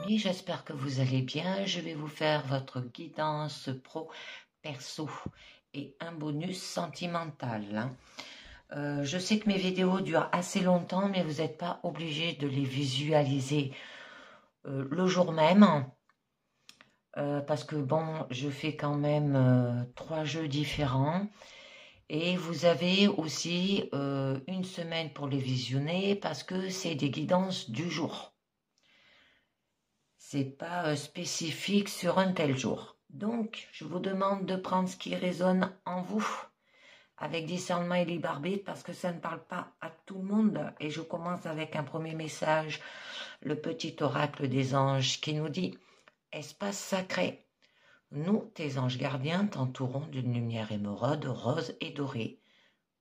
amis, j'espère que vous allez bien. Je vais vous faire votre guidance pro perso et un bonus sentimental, hein. Je sais que mes vidéos durent assez longtemps, mais vous n'êtes pas obligé de les visualiser le jour même. Parce que bon, je fais quand même 3 jeux différents. Et vous avez aussi une semaine pour les visionner parce que c'est des guidances du jour. C'est pas spécifique sur un tel jour. Donc, je vous demande de prendre ce qui résonne en vous avec discernement et libre arbitre parce que ça ne parle pas à tout le monde. Et je commence avec un premier message, le petit oracle des anges qui nous dit « Espace sacré, nous, tes anges gardiens, t'entourons d'une lumière émeraude, rose et dorée.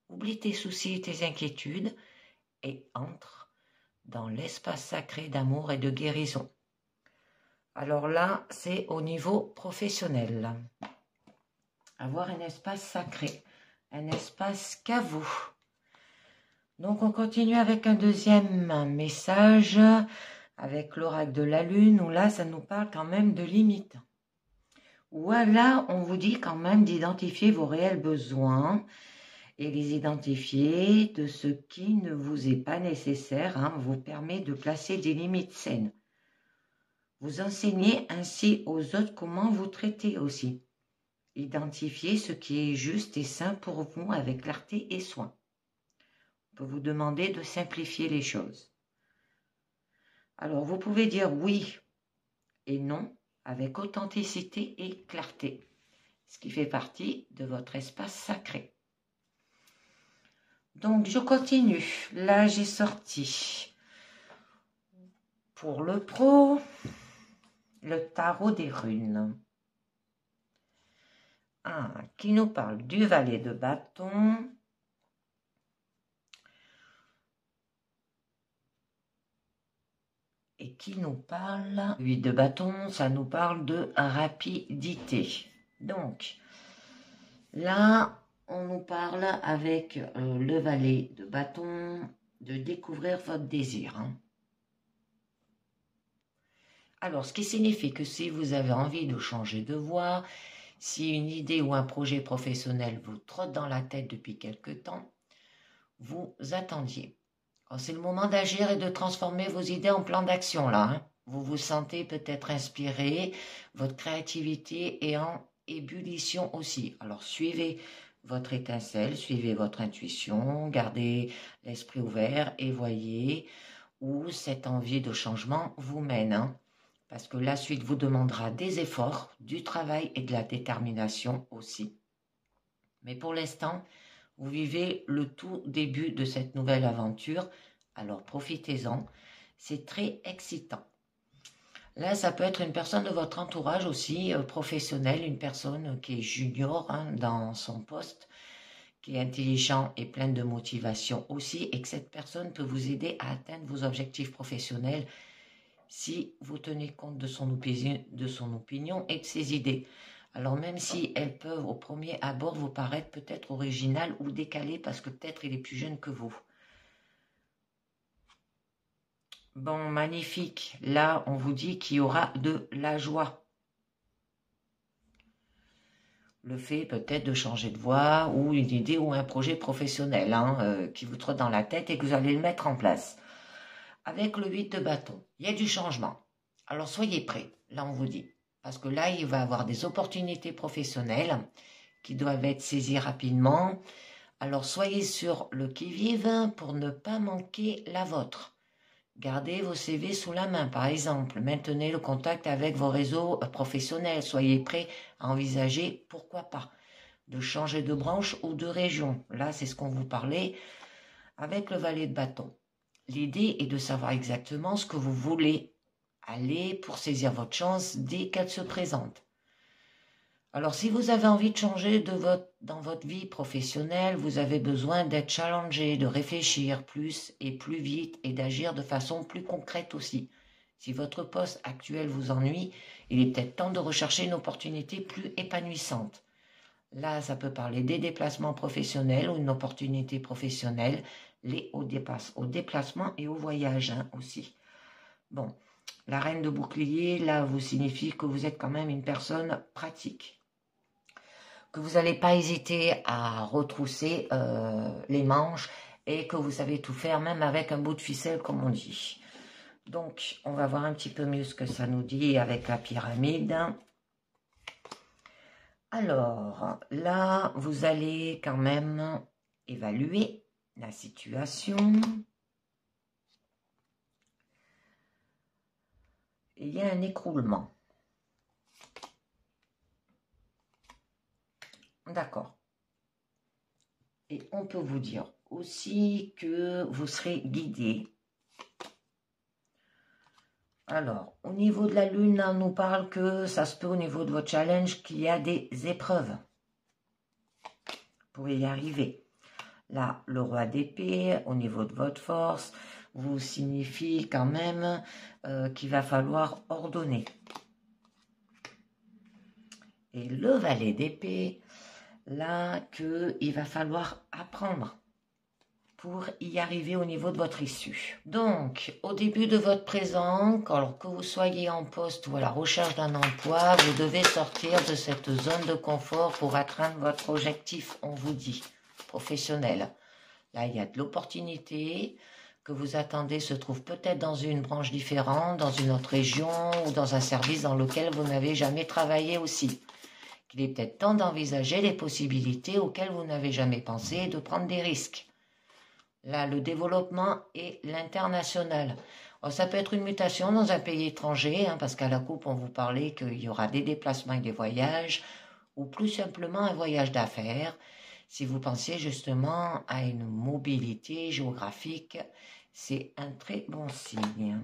Oublie tes soucis et tes inquiétudes et entre dans l'espace sacré d'amour et de guérison. » Alors là, c'est au niveau professionnel. Avoir un espace sacré, un espace qu'à vous. Donc, on continue avec un deuxième message, avec l'oracle de la lune, où là, ça nous parle quand même de limites. Où là, on vous dit quand même d'identifier vos réels besoins et les identifier de ce qui ne vous est pas nécessaire, hein, vous permet de placer des limites saines. Vous enseignez ainsi aux autres comment vous traiter aussi. Identifiez ce qui est juste et sain pour vous avec clarté et soin. On peut vous demander de simplifier les choses. Alors, vous pouvez dire oui et non avec authenticité et clarté, ce qui fait partie de votre espace sacré. Donc, je continue. Là, j'ai sorti pour le pro le tarot des runes. Qui nous parle du valet de bâton, et qui nous parle, 8 de bâton, ça nous parle de rapidité. Donc, là, on nous parle avec le valet de bâton de découvrir votre désir, hein. Alors, ce qui signifie que si vous avez envie de changer de voie, si une idée ou un projet professionnel vous trotte dans la tête depuis quelque temps, vous attendiez. C'est le moment d'agir et de transformer vos idées en plan d'action, là, hein. Vous vous sentez peut-être inspiré, votre créativité est en ébullition aussi. Alors, suivez votre étincelle, suivez votre intuition, gardez l'esprit ouvert et voyez où cette envie de changement vous mène, hein. Parce que la suite vous demandera des efforts, du travail et de la détermination aussi. Mais pour l'instant, vous vivez le tout début de cette nouvelle aventure, alors profitez-en, c'est très excitant. Là, ça peut être une personne de votre entourage aussi, professionnel, une personne qui est junior, hein, dans son poste, qui est intelligent et pleine de motivation aussi, et que cette personne peut vous aider à atteindre vos objectifs professionnels si vous tenez compte de son opinion et de ses idées. Alors même si elles peuvent au premier abord vous paraître peut-être originales ou décalées parce que peut-être il est plus jeune que vous. Bon, magnifique. Là, on vous dit qu'il y aura de la joie. Le fait peut-être de changer de voie ou une idée ou un projet professionnel, hein, qui vous trotte dans la tête et que vous allez le mettre en place. Avec le 8 de bâton, il y a du changement. Alors soyez prêts, là on vous dit. Parce que là, il va y avoir des opportunités professionnelles qui doivent être saisies rapidement. Alors soyez sur le qui-vive pour ne pas manquer la vôtre. Gardez vos CV sous la main, par exemple. Maintenez le contact avec vos réseaux professionnels. Soyez prêts à envisager, pourquoi pas, de changer de branche ou de région. Là, c'est ce qu'on vous parlait avec le valet de bâton. L'idée est de savoir exactement ce que vous voulez aller pour saisir votre chance dès qu'elle se présente. Alors, si vous avez envie de changer dans votre vie professionnelle, vous avez besoin d'être challengé, de réfléchir plus et plus vite et d'agir de façon plus concrète aussi. Si votre poste actuel vous ennuie, il est peut-être temps de rechercher une opportunité plus épanouissante. Là, ça peut parler des déplacements professionnels ou une opportunité professionnelle, au déplacement et au voyage, hein, aussi. Bon, La reine de bouclier, là, vous signifie que vous êtes quand même une personne pratique. Que vous n'allez pas hésiter à retrousser les manches et que vous savez tout faire, même avec un bout de ficelle, comme on dit. Donc, on va voir un petit peu mieux ce que ça nous dit avec la pyramide. Alors, là, vous allez quand même évaluer la situation. Il y a un écroulement. D'accord. Et on peut vous dire aussi que vous serez guidé. Alors, au niveau de la lune, on nous parle que ça se peut au niveau de votre challenge qu'il y a des épreuves pour y arriver. Là, le roi d'épée, au niveau de votre force, vous signifie quand même qu'il va falloir ordonner. Et le valet d'épée, là, qu'il va falloir apprendre pour y arriver au niveau de votre issue. Donc, au début de votre présent, alors que vous soyez en poste ou à la recherche d'un emploi, vous devez sortir de cette zone de confort pour atteindre votre objectif, on vous dit, professionnel. Là, il y a de l'opportunité que vous attendez se trouve peut-être dans une branche différente, dans une autre région ou dans un service dans lequel vous n'avez jamais travaillé aussi. Qu'il est peut-être temps d'envisager les possibilités auxquelles vous n'avez jamais pensé et de prendre des risques. Là, le développement et l'international. Ça peut être une mutation dans un pays étranger, parce qu'à la coupe, on vous parlait qu'il y aura des déplacements et des voyages, ou plus simplement un voyage d'affaires. Si vous pensiez justement à une mobilité géographique, c'est un très bon signe.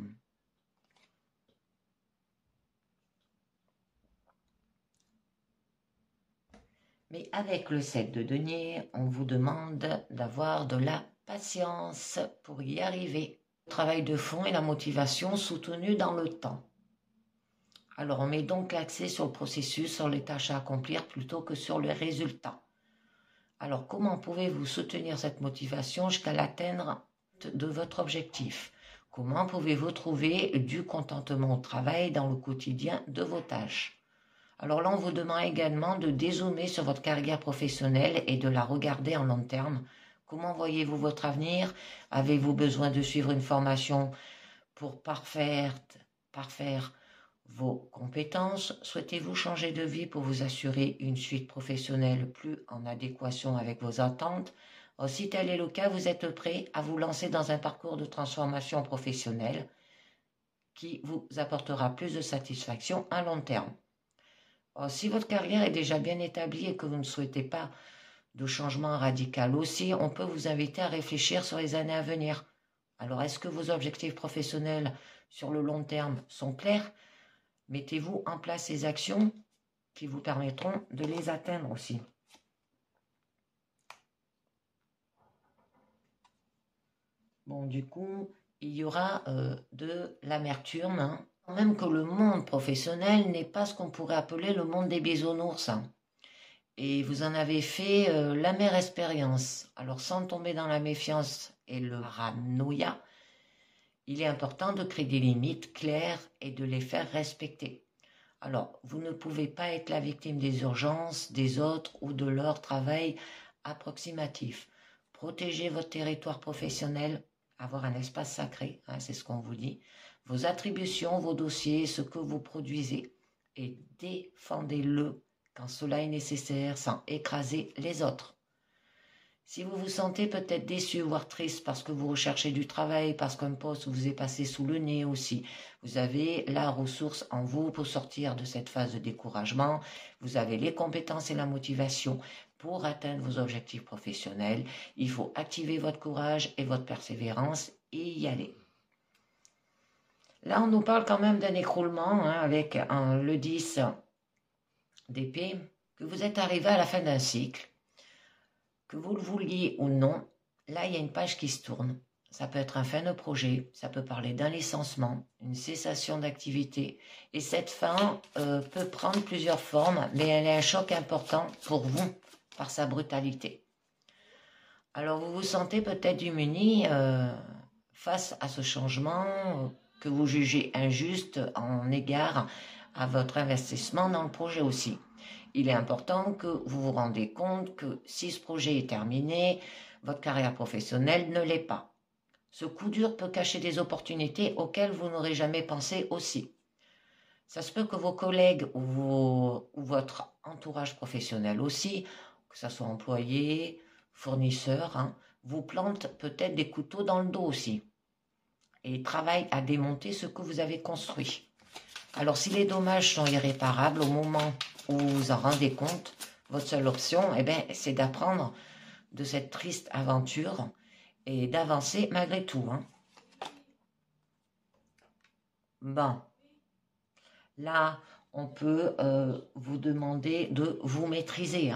Mais avec le 7 de denier, on vous demande d'avoir de la patience pour y arriver. Le travail de fond et la motivation soutenus dans le temps. Alors on met donc l'accent sur le processus, sur les tâches à accomplir plutôt que sur le résultat. Alors comment pouvez-vous soutenir cette motivation jusqu'à l'atteindre de votre objectif? Comment pouvez-vous trouver du contentement au travail dans le quotidien de vos tâches? Alors là, on vous demande également de dézoomer sur votre carrière professionnelle et de la regarder en long terme. Comment voyez-vous votre avenir? Avez-vous besoin de suivre une formation pour parfaire vos compétences? Souhaitez-vous changer de vie pour vous assurer une suite professionnelle plus en adéquation avec vos attentes? Si tel est le cas, vous êtes prêt à vous lancer dans un parcours de transformation professionnelle qui vous apportera plus de satisfaction à long terme. Si votre carrière est déjà bien établie et que vous ne souhaitez pas de changement radical aussi, on peut vous inviter à réfléchir sur les années à venir. Alors, est-ce que vos objectifs professionnels sur le long terme sont clairs? Mettez-vous en place ces actions qui vous permettront de les atteindre aussi. Bon, du coup, il y aura de l'amertume, même que le monde professionnel n'est pas ce qu'on pourrait appeler le monde des bisounours. Et vous en avez fait l'amère expérience. Alors, sans tomber dans la méfiance et le paranoïa, il est important de créer des limites claires et de les faire respecter. Alors, vous ne pouvez pas être la victime des urgences des autres ou de leur travail approximatif. Protégez votre territoire professionnel, avoir un espace sacré, c'est ce qu'on vous dit, vos attributions, vos dossiers, ce que vous produisez, et défendez-le quand cela est nécessaire sans écraser les autres. Si vous vous sentez peut-être déçu, voire triste parce que vous recherchez du travail, parce qu'un poste vous est passé sous le nez aussi, vous avez la ressource en vous pour sortir de cette phase de découragement, vous avez les compétences et la motivation pour atteindre vos objectifs professionnels. Il faut activer votre courage et votre persévérance et y aller. Là, on nous parle quand même d'un écroulement avec le 10 d'épée, que vous êtes arrivé à la fin d'un cycle, que vous le vouliez ou non. Là, il y a une page qui se tourne. Ça peut être un fin de projet, ça peut parler d'un licenciement, une cessation d'activité. Et cette fin peut prendre plusieurs formes, mais elle est un choc important pour vous par sa brutalité. Alors, vous vous sentez peut-être démuni face à ce changement que vous jugez injuste en égard à votre investissement dans le projet aussi. Il est important que vous vous rendez compte que si ce projet est terminé, votre carrière professionnelle ne l'est pas. Ce coup dur peut cacher des opportunités auxquelles vous n'aurez jamais pensé aussi. Ça se peut que vos collègues ou votre entourage professionnel aussi, que ce soit employé, fournisseur, vous plantent peut-être des couteaux dans le dos aussi et travaillent à démonter ce que vous avez construit. Alors si les dommages sont irréparables au moment où vous vous en rendez compte, votre seule option, c'est d'apprendre de cette triste aventure et d'avancer malgré tout. Bon, là, on peut vous demander de vous maîtriser.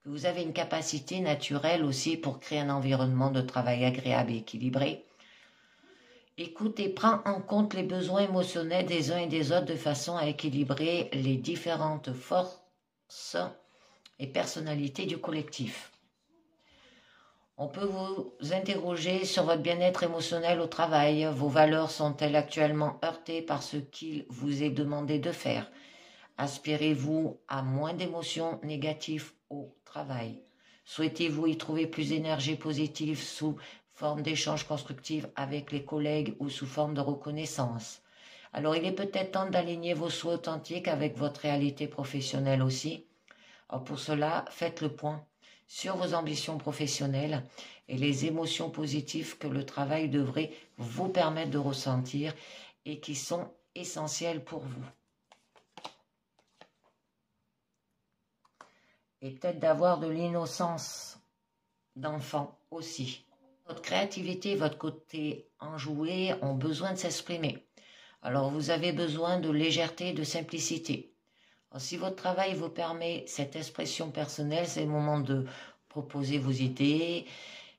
Que vous avez une capacité naturelle aussi pour créer un environnement de travail agréable et équilibré. Écoute et prends en compte les besoins émotionnels des uns et des autres de façon à équilibrer les différentes forces et personnalités du collectif. On peut vous interroger sur votre bien-être émotionnel au travail. Vos valeurs sont-elles actuellement heurtées par ce qu'il vous est demandé de faire? Aspirez-vous à moins d'émotions négatives au travail? Souhaitez-vous y trouver plus d'énergie positive sous forme d'échanges constructifs avec les collègues ou sous forme de reconnaissance? Alors il est peut-être temps d'aligner vos souhaits authentiques avec votre réalité professionnelle aussi. Alors pour cela, faites le point sur vos ambitions professionnelles et les émotions positives que le travail devrait vous permettre de ressentir et qui sont essentielles pour vous. Et peut-être d'avoir de l'innocence d'enfant aussi. Votre créativité et votre côté enjoué ont besoin de s'exprimer. Alors vous avez besoin de légèreté et de simplicité. Alors, si votre travail vous permet cette expression personnelle, c'est le moment de proposer vos idées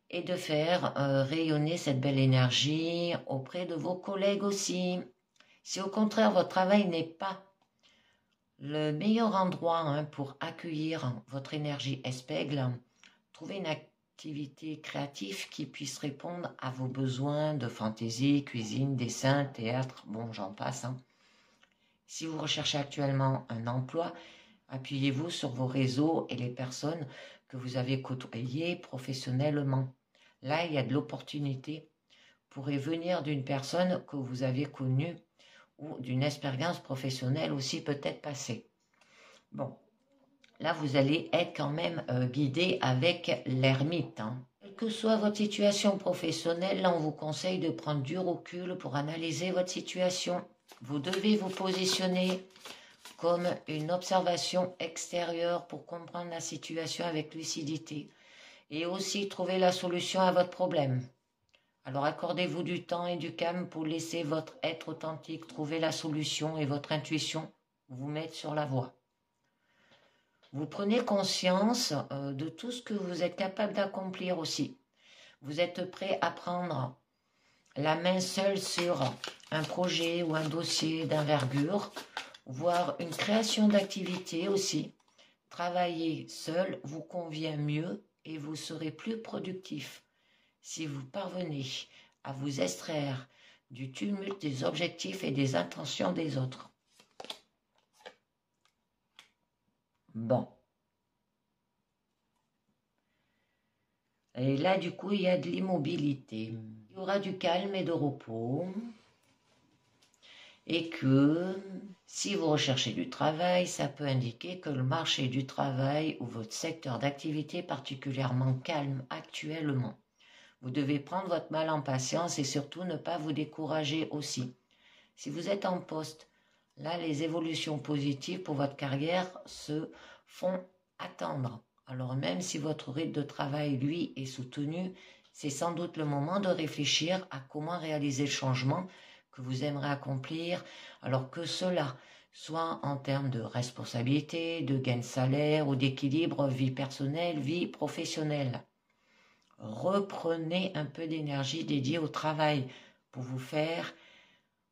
et de faire rayonner cette belle énergie auprès de vos collègues aussi. Si au contraire votre travail n'est pas le meilleur endroit pour accueillir votre énergie espègle, trouvez une activité créative qui puisse répondre à vos besoins de fantaisie, cuisine, dessin, théâtre, bon j'en passe. Si vous recherchez actuellement un emploi, appuyez-vous sur vos réseaux et les personnes que vous avez côtoyées professionnellement. Là, il y a de l'opportunité pourrait venir d'une personne que vous avez connue ou d'une expérience professionnelle aussi peut-être passée. Bon, là, vous allez être quand même guidé avec l'ermite. Quelle que soit votre situation professionnelle, là, on vous conseille de prendre du recul pour analyser votre situation. Vous devez vous positionner comme une observation extérieure pour comprendre la situation avec lucidité et aussi trouver la solution à votre problème. Alors accordez-vous du temps et du calme pour laisser votre être authentique trouver la solution et votre intuition vous mettre sur la voie. Vous prenez conscience de tout ce que vous êtes capable d'accomplir aussi. Vous êtes prêt à prendre la main seule sur un projet ou un dossier d'envergure, voire une création d'activité aussi. Travailler seul vous convient mieux et vous serez plus productif si vous parvenez à vous extraire du tumulte des objectifs et des intentions des autres. Bon. Et là, du coup, il y a de l'immobilité. Il y aura du calme et de repos. Et que si vous recherchez du travail, ça peut indiquer que le marché du travail ou votre secteur d'activité est particulièrement calme actuellement. Vous devez prendre votre mal en patience et surtout ne pas vous décourager aussi. Si vous êtes en poste, là, les évolutions positives pour votre carrière se font attendre. Alors même si votre rythme de travail, lui, est soutenu, c'est sans doute le moment de réfléchir à comment réaliser le changement que vous aimeriez accomplir, alors que cela soit en termes de responsabilité, de gain de salaire ou d'équilibre vie personnelle, vie professionnelle. Reprenez un peu d'énergie dédiée au travail pour vous faire,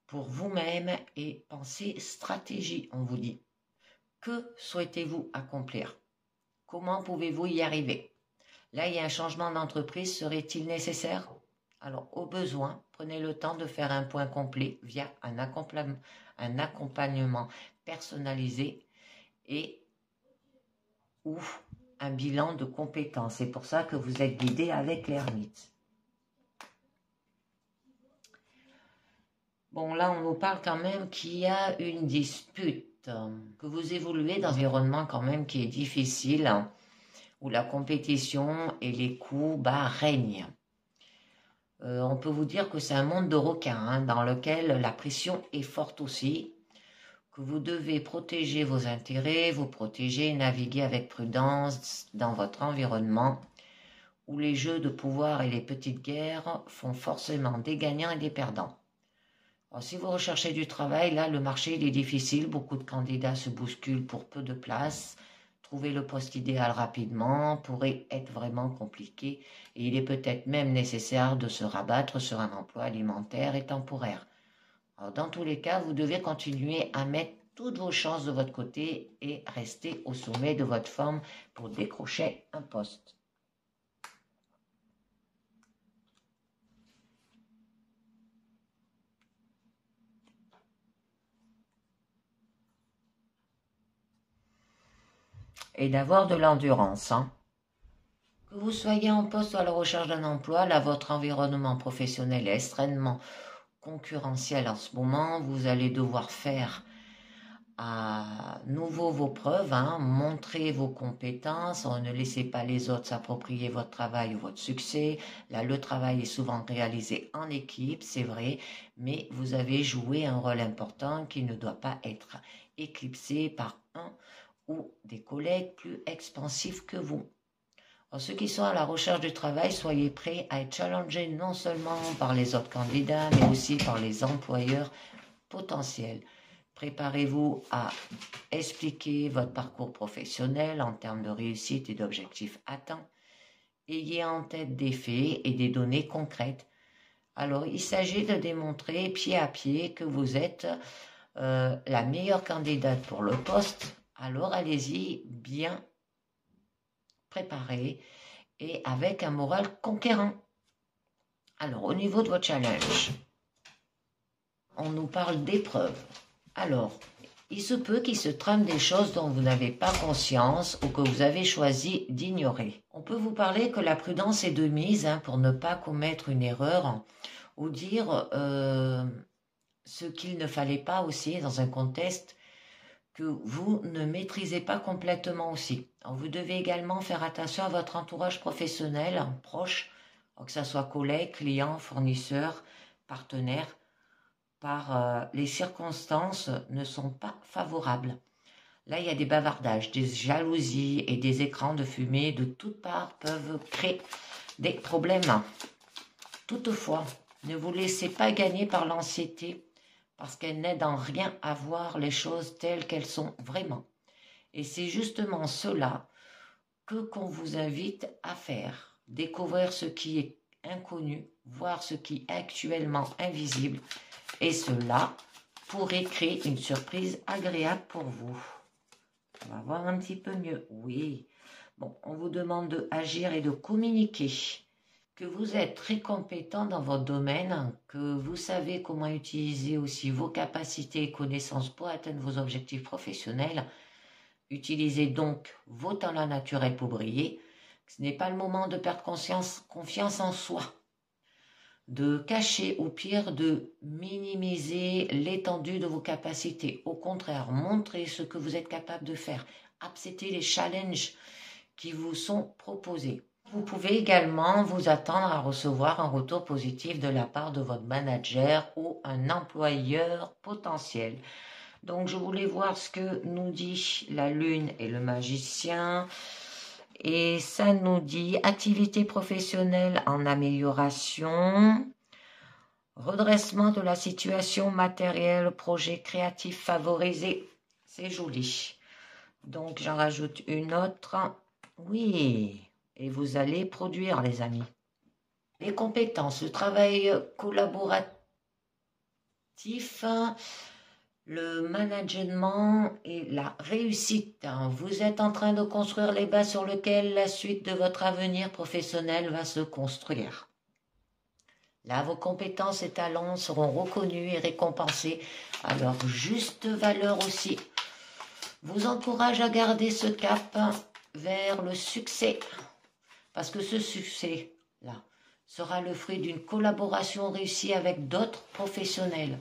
pour vous-même et pensez stratégie, on vous dit. Que souhaitez-vous accomplir? Comment pouvez-vous y arriver? Là, il y a un changement d'entreprise, serait-il nécessaire? Alors, au besoin, prenez le temps de faire un point complet via un accompagnement personnalisé et ou un bilan de compétences. C'est pour ça que vous êtes guidé avec l'ermite. Bon, là, on nous parle quand même qu'il y a une dispute, que vous évoluez dans un environnement quand même qui est difficile, où la compétition et les coups bas règnent. On peut vous dire que c'est un monde de requins, dans lequel la pression est forte aussi, que vous devez protéger vos intérêts, vous protéger, naviguer avec prudence dans votre environnement, où les jeux de pouvoir et les petites guerres font forcément des gagnants et des perdants. Alors, si vous recherchez du travail, là, le marché il est difficile. Beaucoup de candidats se bousculent pour peu de place. Trouver le poste idéal rapidement pourrait être vraiment compliqué et il est peut-être même nécessaire de se rabattre sur un emploi alimentaire et temporaire. Alors, dans tous les cas, vous devez continuer à mettre toutes vos chances de votre côté et rester au sommet de votre forme pour décrocher un poste. Et d'avoir de l'endurance. Que vous soyez en poste ou à la recherche d'un emploi, là, votre environnement professionnel est extrêmement concurrentiel en ce moment. Vous allez devoir faire à nouveau vos preuves, montrer vos compétences, ne laissez pas les autres s'approprier votre travail ou votre succès. Là, le travail est souvent réalisé en équipe, c'est vrai, mais vous avez joué un rôle important qui ne doit pas être éclipsé par un ou des collègues plus expansifs que vous. Alors, ceux qui sont à la recherche du travail, soyez prêts à être challengés non seulement par les autres candidats, mais aussi par les employeurs potentiels. Préparez-vous à expliquer votre parcours professionnel en termes de réussite et d'objectifs atteints. Ayez en tête des faits et des données concrètes. Alors, il s'agit de démontrer pied à pied que vous êtes la meilleure candidate pour le poste. Alors, allez-y bien préparé et avec un moral conquérant. Alors, au niveau de votre challenge, on nous parle d'épreuves. Alors, il se peut qu'il se trame des choses dont vous n'avez pas conscience ou que vous avez choisi d'ignorer. On peut vous parler que la prudence est de mise pour ne pas commettre une erreur ou dire ce qu'il ne fallait pas aussi dans un contexte que vous ne maîtrisez pas complètement aussi. Alors, vous devez également faire attention à votre entourage professionnel, proche, que ce soit collègues, clients, fournisseurs, partenaires, par les circonstances ne sont pas favorables. Là, il y a des bavardages, des jalousies et des écrans de fumée de toutes parts peuvent créer des problèmes. Toutefois, ne vous laissez pas gagner par l'anxiété parce qu'elle n'aide en rien à voir les choses telles qu'elles sont vraiment. Et c'est justement cela qu'on vous invite à faire. Découvrir ce qui est inconnu, voir ce qui est actuellement invisible. Et cela pourrait créer une surprise agréable pour vous. On va voir un petit peu mieux. Oui. Bon, on vous demande d'agir et de communiquer. Que vous êtes très compétent dans votre domaine, que vous savez comment utiliser aussi vos capacités et connaissances pour atteindre vos objectifs professionnels. Utilisez donc vos talents naturels pour briller. Ce n'est pas le moment de perdre confiance en soi, de cacher ou pire de minimiser l'étendue de vos capacités. Au contraire, montrez ce que vous êtes capable de faire. Acceptez les challenges qui vous sont proposés. Vous pouvez également vous attendre à recevoir un retour positif de la part de votre manager ou un employeur potentiel. Donc, je voulais voir ce que nous dit la lune et le magicien. Et ça nous dit activité professionnelle en amélioration, redressement de la situation matérielle, projet créatif favorisé. C'est joli. Donc, j'en rajoute une autre. Oui. Et vous allez produire, les amis. Les compétences, le travail collaboratif, le management et la réussite. Vous êtes en train de construire les bases sur lesquelles la suite de votre avenir professionnel va se construire. Là, vos compétences et talents seront reconnus et récompensés à leur juste valeur aussi. Vous encourage à garder ce cap vers le succès. Parce que ce succès-là sera le fruit d'une collaboration réussie avec d'autres professionnels,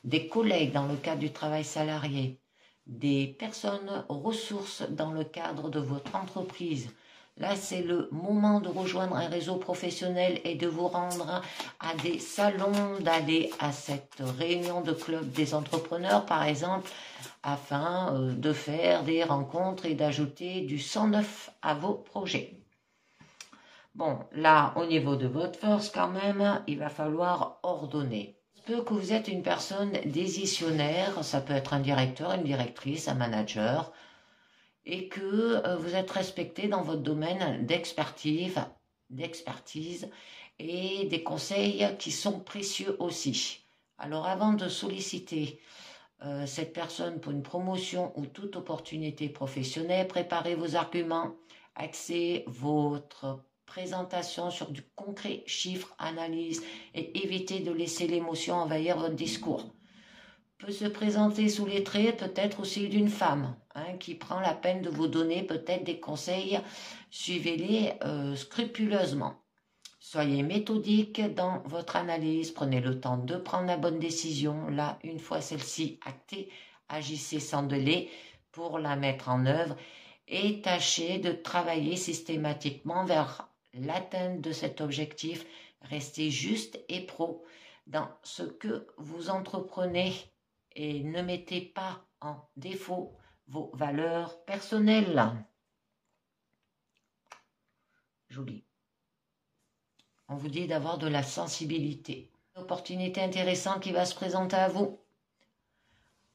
des collègues dans le cadre du travail salarié, des personnes ressources dans le cadre de votre entreprise. Là, c'est le moment de rejoindre un réseau professionnel et de vous rendre à des salons, d'aller à cette réunion de club des entrepreneurs, par exemple, afin de faire des rencontres et d'ajouter du sang neuf à vos projets. Bon, là, au niveau de votre force, quand même, il va falloir ordonner. Il se peut que vous êtes une personne décisionnaire, ça peut être un directeur, une directrice, un manager, et que vous êtes respecté dans votre domaine d'expertise et des conseils qui sont précieux aussi. Alors, avant de solliciter cette personne pour une promotion ou toute opportunité professionnelle, préparez vos arguments, axez votre présentation sur du concret, chiffres, analyse et évitez de laisser l'émotion envahir votre discours. Peut se présenter sous les traits peut-être aussi d'une femme qui prend la peine de vous donner peut-être des conseils. Suivez-les scrupuleusement. Soyez méthodique dans votre analyse, prenez le temps de prendre la bonne décision. Là, une fois celle-ci actée, agissez sans délai pour la mettre en œuvre et tâchez de travailler systématiquement vers l'atteinte de cet objectif. Restez juste et pro dans ce que vous entreprenez et ne mettez pas en défaut vos valeurs personnelles. Joli. On vous dit d'avoir de la sensibilité. Une opportunité intéressante qui va se présenter à vous.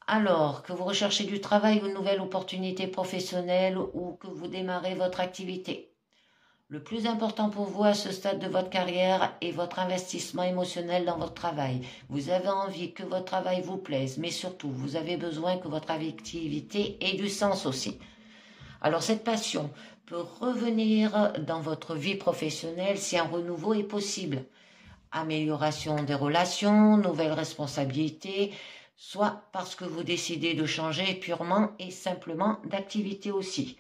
Alors que vous recherchez du travail ou une nouvelle opportunité professionnelle ou que vous démarrez votre activité. Le plus important pour vous à ce stade de votre carrière est votre investissement émotionnel dans votre travail. Vous avez envie que votre travail vous plaise, mais surtout, vous avez besoin que votre activité ait du sens aussi. Alors cette passion peut revenir dans votre vie professionnelle si un renouveau est possible. Amélioration des relations, nouvelles responsabilités, soit parce que vous décidez de changer purement et simplement d'activité aussi.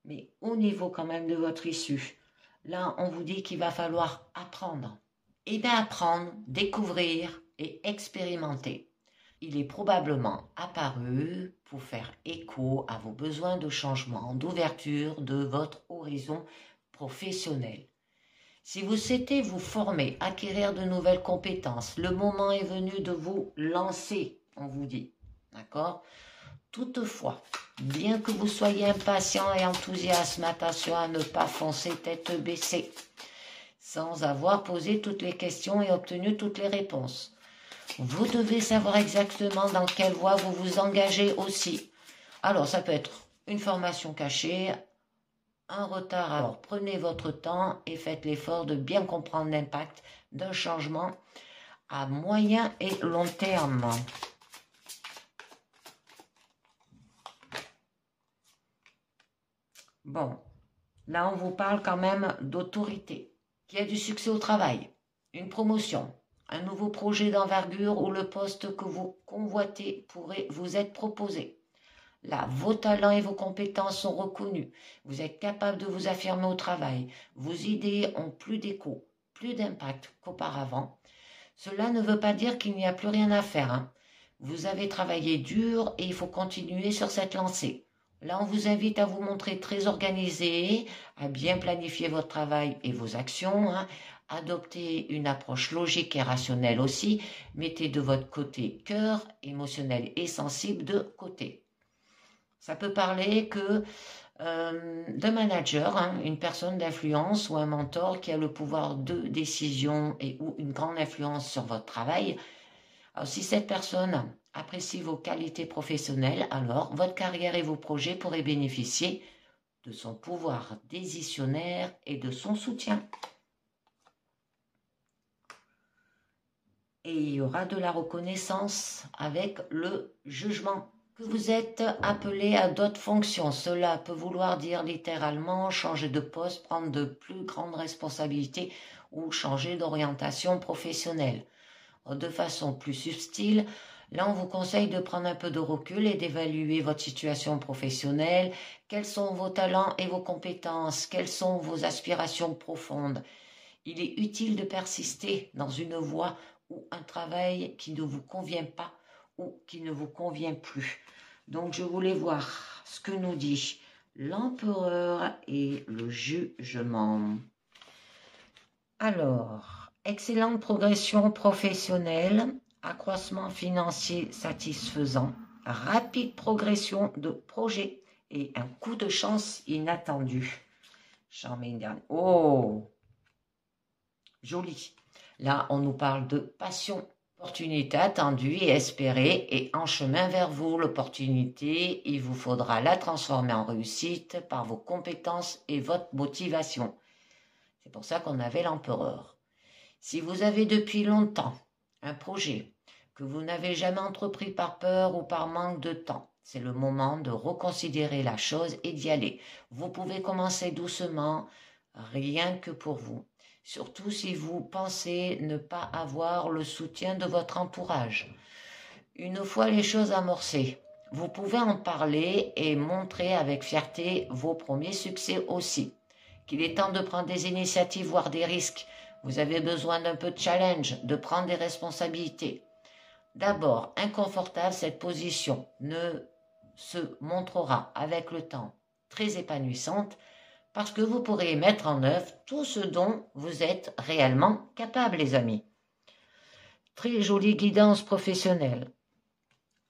Mais au niveau quand même de votre issue, là on vous dit qu'il va falloir apprendre. Et bien apprendre, découvrir et expérimenter. Il est probablement apparu pour faire écho à vos besoins de changement, d'ouverture de votre horizon professionnel. Si vous souhaitez vous former, acquérir de nouvelles compétences, le moment est venu de vous lancer, on vous dit. D'accord ? Toutefois, bien que vous soyez impatient et enthousiaste, attention à ne pas foncer tête baissée, sans avoir posé toutes les questions et obtenu toutes les réponses. Vous devez savoir exactement dans quelle voie vous vous engagez aussi. Alors, ça peut être une formation cachée, un retard. Alors, prenez votre temps et faites l'effort de bien comprendre l'impact d'un changement à moyen et long terme. Bon, là, on vous parle quand même d'autorité, qui a du succès au travail, une promotion, un nouveau projet d'envergure ou le poste que vous convoitez pourrait vous être proposé. Là, vos talents et vos compétences sont reconnus. Vous êtes capable de vous affirmer au travail. Vos idées ont plus d'écho, plus d'impact qu'auparavant. Cela ne veut pas dire qu'il n'y a plus rien à faire. Vous avez travaillé dur et il faut continuer sur cette lancée. Là, on vous invite à vous montrer très organisé, à bien planifier votre travail et vos actions, Adoptez une approche logique et rationnelle aussi. Mettez de votre côté cœur, émotionnel et sensible de côté. Ça peut parler que d'un manager, une personne d'influence ou un mentor qui a le pouvoir de décision et ou une grande influence sur votre travail. Alors, si cette personne apprécie vos qualités professionnelles, alors votre carrière et vos projets pourraient bénéficier de son pouvoir décisionnaire et de son soutien. Et il y aura de la reconnaissance avec le jugement que vous êtes appelé à d'autres fonctions. Cela peut vouloir dire littéralement changer de poste, prendre de plus grandes responsabilités ou changer d'orientation professionnelle. De façon plus subtile, là on vous conseille de prendre un peu de recul et d'évaluer votre situation professionnelle, quels sont vos talents et vos compétences, quelles sont vos aspirations profondes. Il est utile de persister dans une voie ou un travail qui ne vous convient pas ou qui ne vous convient plus. Donc je voulais voir ce que nous dit l'empereur et le jugement. Alors, excellente progression professionnelle, accroissement financier satisfaisant, rapide progression de projet et un coup de chance inattendu. Charming. Oh, joli. Là, on nous parle de passion. Opportunité attendue et espérée et en chemin vers vous. L'opportunité, il vous faudra la transformer en réussite par vos compétences et votre motivation. C'est pour ça qu'on avait l'empereur. Si vous avez depuis longtemps un projet que vous n'avez jamais entrepris par peur ou par manque de temps, c'est le moment de reconsidérer la chose et d'y aller. Vous pouvez commencer doucement, rien que pour vous. Surtout si vous pensez ne pas avoir le soutien de votre entourage. Une fois les choses amorcées, vous pouvez en parler et montrer avec fierté vos premiers succès aussi. Qu'il est temps de prendre des initiatives, voire des risques. Vous avez besoin d'un peu de challenge, de prendre des responsabilités. D'abord, inconfortable, cette position ne se montrera avec le temps très épanouissante, parce que vous pourrez mettre en œuvre tout ce dont vous êtes réellement capable, les amis. Très jolie guidance professionnelle.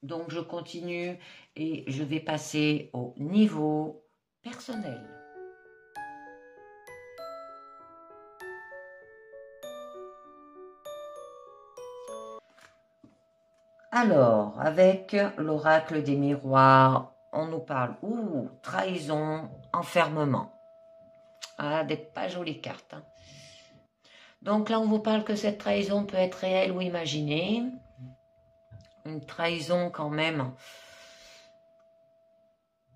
Donc, je continue et je vais passer au niveau personnel. Alors, avec l'oracle des miroirs, on nous parle trahison, enfermement. Ah, des pas jolies cartes. Hein. Donc là, on vous parle que cette trahison peut être réelle ou imaginée. Une trahison quand même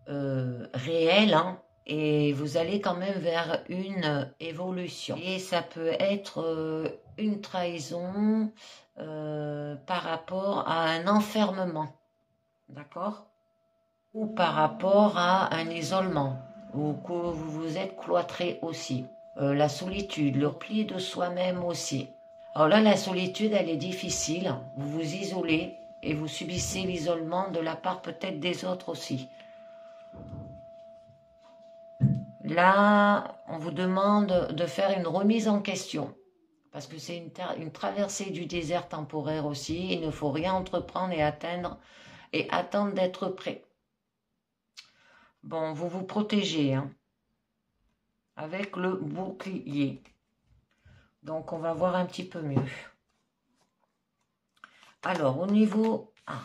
réelle, hein, et vous allez quand même vers une évolution. Et ça peut être une trahison par rapport à un enfermement, d'accord? Ou par rapport à un isolement, ou que vous vous êtes cloîtré aussi. La solitude, le repli de soi-même aussi. Alors là, la solitude, elle est difficile. Vous vous isolez et vous subissez l'isolement de la part peut-être des autres aussi. Là, on vous demande de faire une remise en question. Parce que c'est une traversée du désert temporaire aussi. Il ne faut rien entreprendre et attendre d'être prêt. Bon, vous vous protégez, hein, avec le bouclier. Donc, on va voir un petit peu mieux. Alors, au niveau... Ah,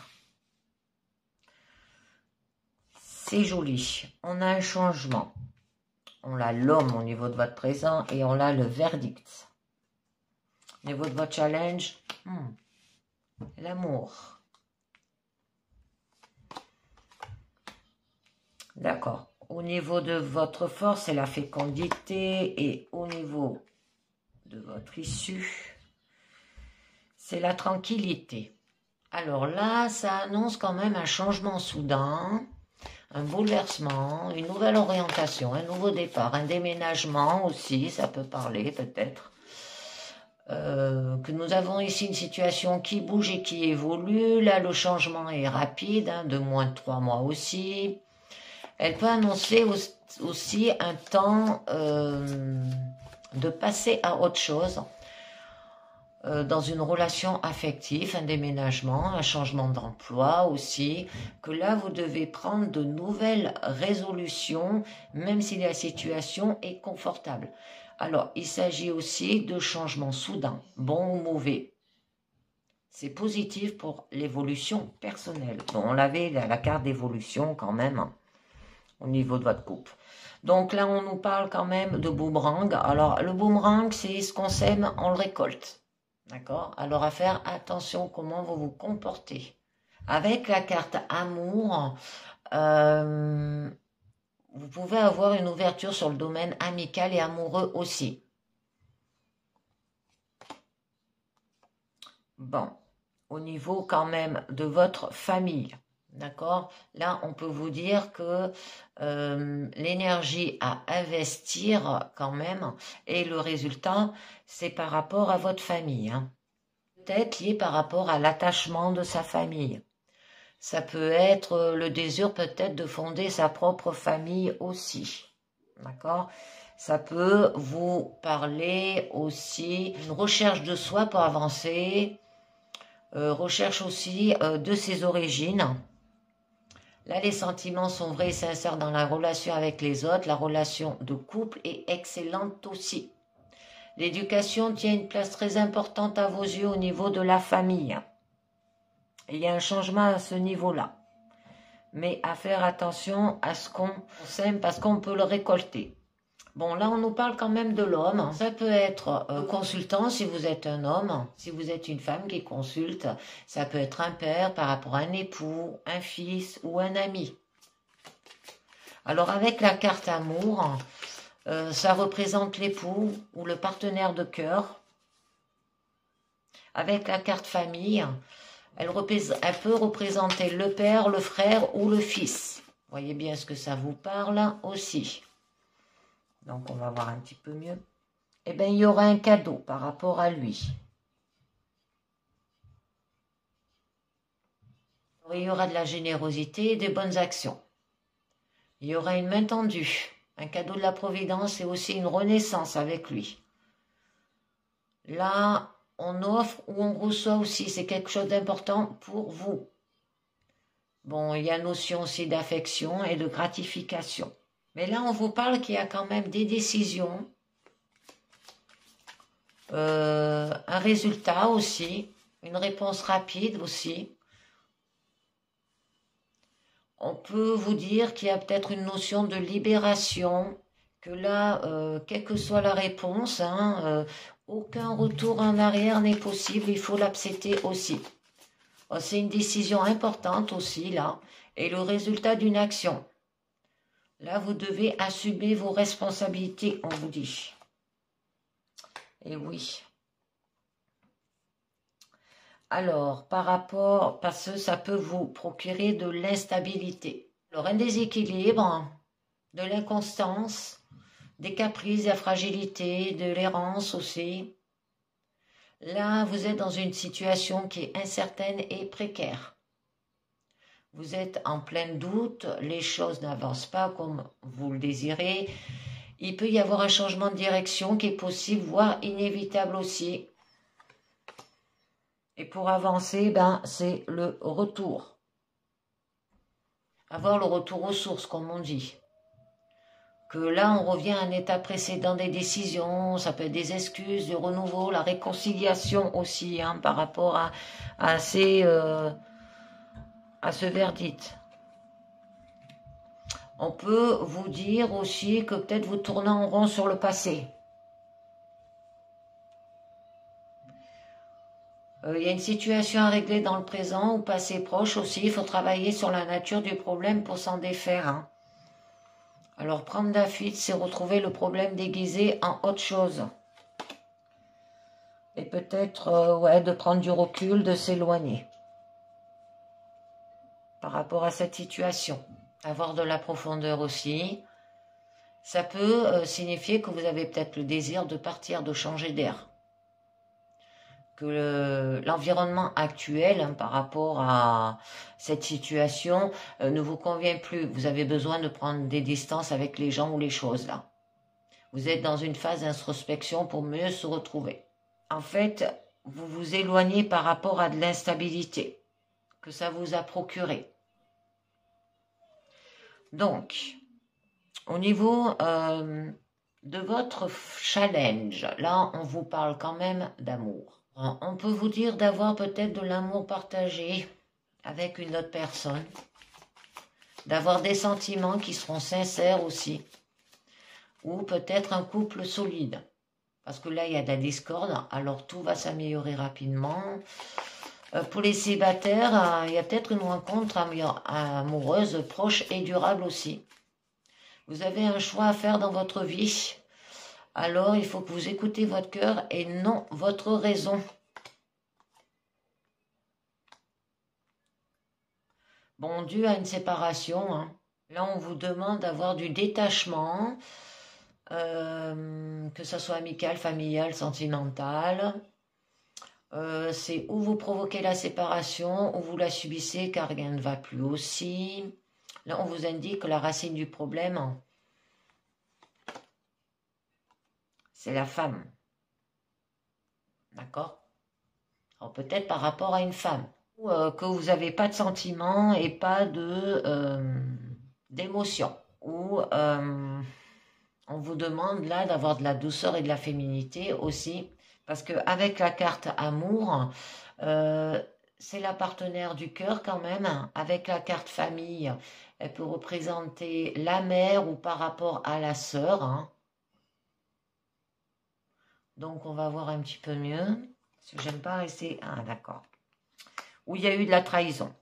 c'est joli. On a un changement. On a l'homme au niveau de votre présent et on a le verdict. Au niveau de votre challenge, l'amour. D'accord. Au niveau de votre force, c'est la fécondité. Et au niveau de votre issue, c'est la tranquillité. Alors là, ça annonce quand même un changement soudain, un bouleversement, une nouvelle orientation, un nouveau départ, un déménagement aussi, ça peut parler peut-être. Que nous avons ici une situation qui bouge et qui évolue. Là, le changement est rapide, hein, de moins de 3 mois aussi. Elle peut annoncer aussi un temps de passer à autre chose, dans une relation affective, un déménagement, un changement d'emploi aussi, que là vous devez prendre de nouvelles résolutions, même si la situation est confortable. Alors, il s'agit aussi de changements soudains, bons ou mauvais. C'est positif pour l'évolution personnelle. Bon, on avait la carte d'évolution quand même, hein, au niveau de votre couple. Donc là, on nous parle quand même de boomerang. Alors, le boomerang, c'est ce qu'on sème, on le récolte. D'accord? Alors, à faire attention comment vous vous comportez Avec la carte amour, vous pouvez avoir une ouverture sur le domaine amical et amoureux aussi. Bon, au niveau quand même de votre famille, d'accord? Là, on peut vous dire que l'énergie à investir quand même, et le résultat, c'est par rapport à votre famille, hein. Peut-être lié par rapport à l'attachement de sa famille. Ça peut être le désir peut-être de fonder sa propre famille aussi, d'accord? Ça peut vous parler aussi d'une recherche de soi pour avancer, recherche aussi de ses origines. Là, les sentiments sont vrais et sincères dans la relation avec les autres. La relation de couple est excellente aussi. L'éducation tient une place très importante à vos yeux au niveau de la famille. Et il y a un changement à ce niveau-là. Mais à faire attention à ce qu'on sème parce qu'on peut le récolter. Bon, là, on nous parle quand même de l'homme. Ça peut être consultant si vous êtes un homme, si vous êtes une femme qui consulte. Ça peut être un père par rapport à un époux, un fils ou un ami. Alors, avec la carte amour, ça représente l'époux ou le partenaire de cœur. Avec la carte famille, elle peut représenter le père, le frère ou le fils. Voyez bien ce que ça vous parle aussi. Donc, on va voir un petit peu mieux. Eh bien, il y aura un cadeau par rapport à lui. Il y aura de la générosité et des bonnes actions. Il y aura une main tendue, un cadeau de la Providence et aussi une renaissance avec lui. Là, on offre ou on reçoit aussi, c'est quelque chose d'important pour vous. Bon, il y a notion aussi d'affection et de gratification. Mais là, on vous parle qu'il y a quand même des décisions, un résultat aussi, une réponse rapide aussi. On peut vous dire qu'il y a peut-être une notion de libération, que là, quelle que soit la réponse, aucun retour en arrière n'est possible, il faut l'accepter aussi. C'est une décision importante aussi, là, et le résultat d'une action. Là, vous devez assumer vos responsabilités, on vous dit. Et oui. Alors, par rapport, parce que ça peut vous procurer de l'instabilité. Alors, un déséquilibre, de l'inconstance, des caprices, de la fragilité, de l'errance aussi. Là, vous êtes dans une situation qui est incertaine et précaire. Vous êtes en plein doute, les choses n'avancent pas comme vous le désirez. Il peut y avoir un changement de direction qui est possible, voire inévitable aussi. Et pour avancer, c'est le retour. Avoir le retour aux sources, comme on dit. Que là, on revient à un état précédent des décisions, ça peut être des excuses, du renouveau, la réconciliation aussi, par rapport à ce verdict. On peut vous dire aussi que peut-être vous tournez en rond sur le passé. Il y a une situation à régler dans le présent ou passé proche aussi. Il faut travailler sur la nature du problème pour s'en défaire. Alors, prendre la fuite, c'est retrouver le problème déguisé en autre chose. Et peut-être, de prendre du recul, de s'éloigner. Par rapport à cette situation. Avoir de la profondeur aussi. Ça peut signifier que vous avez peut-être le désir de partir, de changer d'air. Que l'environnement actuel par rapport à cette situation ne vous convient plus. Vous avez besoin de prendre des distances avec les gens ou les choses là. Vous êtes dans une phase d'introspection pour mieux se retrouver. En fait, vous vous éloignez par rapport à de l'instabilité que ça vous a procuré. Donc, au niveau de votre challenge, là, on vous parle quand même d'amour. On peut vous dire d'avoir peut-être de l'amour partagé avec une autre personne, d'avoir des sentiments qui seront sincères aussi, ou peut-être un couple solide, parce que là il y a de la discorde, alors tout va s'améliorer rapidement, Pour les célibataires, il y a peut-être une rencontre amoureuse proche et durable aussi. Vous avez un choix à faire dans votre vie. Alors, il faut que vous écoutez votre cœur et non votre raison. Bon, dû à une séparation, hein. Là, on vous demande d'avoir du détachement, que ça soit amical, familial, sentimental. C'est où vous provoquez la séparation, ou vous la subissez car rien ne va plus aussi. Là, on vous indique que la racine du problème, c'est la femme. D'accord? Alors peut-être par rapport à une femme. Ou que vous n'avez pas de sentiments et pas d'émotion. Ou on vous demande là d'avoir de la douceur et de la féminité aussi. Parce qu'avec la carte amour, c'est la partenaire du cœur quand même. Avec la carte famille, elle peut représenter la mère ou par rapport à la sœur. Hein. Donc on va voir un petit peu mieux. Parce que j'aime pas rester... Ah d'accord. Où il y a eu de la trahison.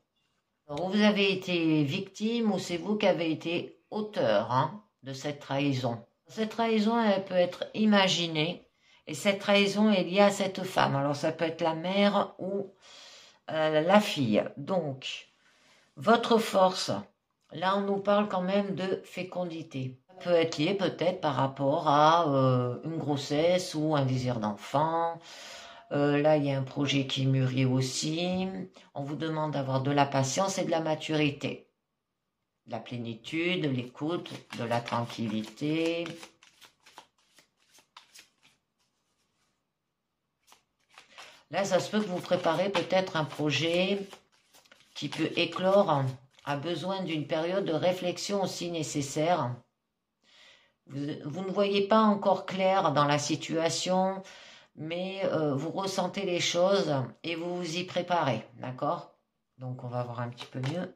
Alors, où vous avez été victime ou c'est vous qui avez été auteur hein, de cette trahison. Cette trahison, elle peut être imaginée. Et cette trahison est liée à cette femme. Alors ça peut être la mère ou la fille. Donc, votre force, là on nous parle quand même de fécondité. Ça peut être lié peut-être par rapport à une grossesse ou un désir d'enfant. Là, il y a un projet qui mûrit aussi. On vous demande d'avoir de la patience et de la maturité. De la plénitude, de l'écoute, de la tranquillité. Là, ça se peut que vous préparez peut-être un projet qui peut éclore, a besoin d'une période de réflexion aussi nécessaire. Vous ne voyez pas encore clair dans la situation, mais vous ressentez les choses et vous vous y préparez, d'accord? Donc, on va voir un petit peu mieux.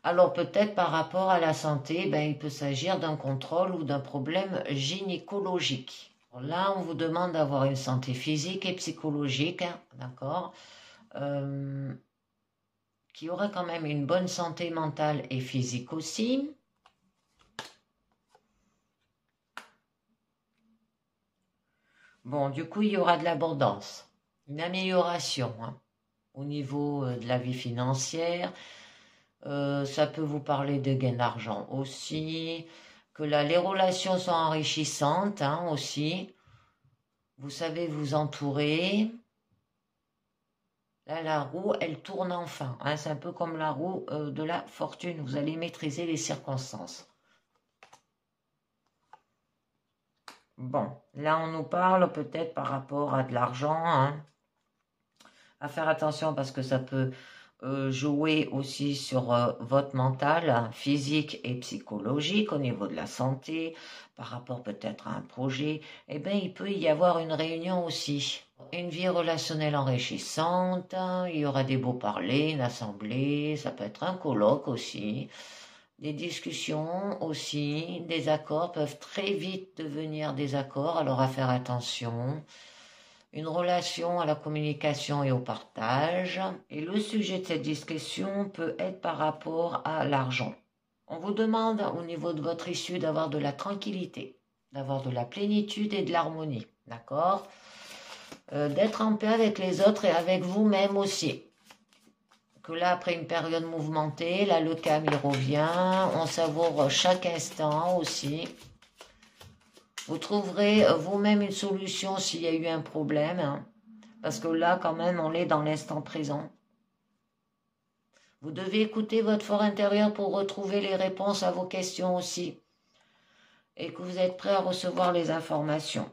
Alors, peut-être par rapport à la santé, ben, il peut s'agir d'un contrôle ou d'un problème gynécologique. Là, on vous demande d'avoir une santé physique et psychologique, hein, d'accord, qui aura quand même une bonne santé mentale et physique aussi. Bon, du coup, il y aura de l'abondance, une amélioration hein, au niveau de la vie financière. Ça peut vous parler de gain d'argent aussi, que là, les relations sont enrichissantes hein, aussi. Vous savez vous entourer. Là, la roue, elle tourne enfin. Hein, c'est un peu comme la roue de la fortune. Vous allez maîtriser les circonstances. Bon, là, on nous parle peut-être par rapport à de l'argent. Hein, à faire attention parce que ça peut jouer aussi sur votre mental, hein, physique et psychologique au niveau de la santé, par rapport peut-être à un projet. Eh bien, il peut y avoir une réunion aussi. Une vie relationnelle enrichissante, hein, il y aura des beaux parlers, une assemblée, ça peut être un colloque aussi. Des discussions aussi, des accords peuvent très vite devenir des accords, alors à faire attention. Une relation à la communication et au partage. Et le sujet de cette discussion peut être par rapport à l'argent. On vous demande au niveau de votre issue d'avoir de la tranquillité, d'avoir de la plénitude et de l'harmonie, d'accord ? D'être en paix avec les autres et avec vous-même aussi. Que là, après une période mouvementée, là, le calme, il revient. On savoure chaque instant aussi. Vous trouverez vous-même une solution s'il y a eu un problème. Hein, parce que là, quand même, on est dans l'instant présent. Vous devez écouter votre fort intérieur pour retrouver les réponses à vos questions aussi. Et que vous êtes prêt à recevoir les informations.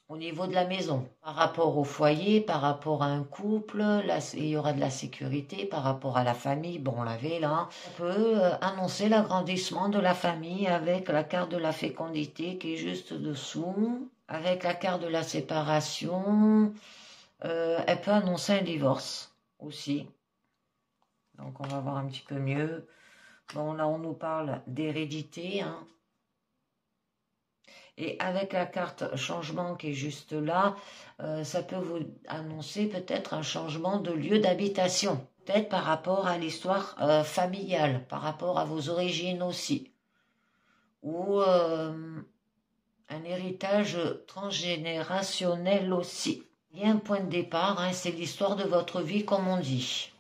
Au niveau de la maison, par rapport au foyer, par rapport à un couple, là, il y aura de la sécurité, par rapport à la famille, bon, on l'avait là, on peut annoncer l'agrandissement de la famille avec la carte de la fécondité qui est juste dessous, avec la carte de la séparation, elle peut annoncer un divorce aussi. Donc on va voir un petit peu mieux. Bon, là on nous parle d'hérédité, hein. Et avec la carte changement qui est juste là, ça peut vous annoncer peut-être un changement de lieu d'habitation. Peut-être par rapport à l'histoire familiale, par rapport à vos origines aussi. Ou un héritage transgénérationnel aussi. Il y a un point de départ, hein, c'est l'histoire de votre vie comme on dit.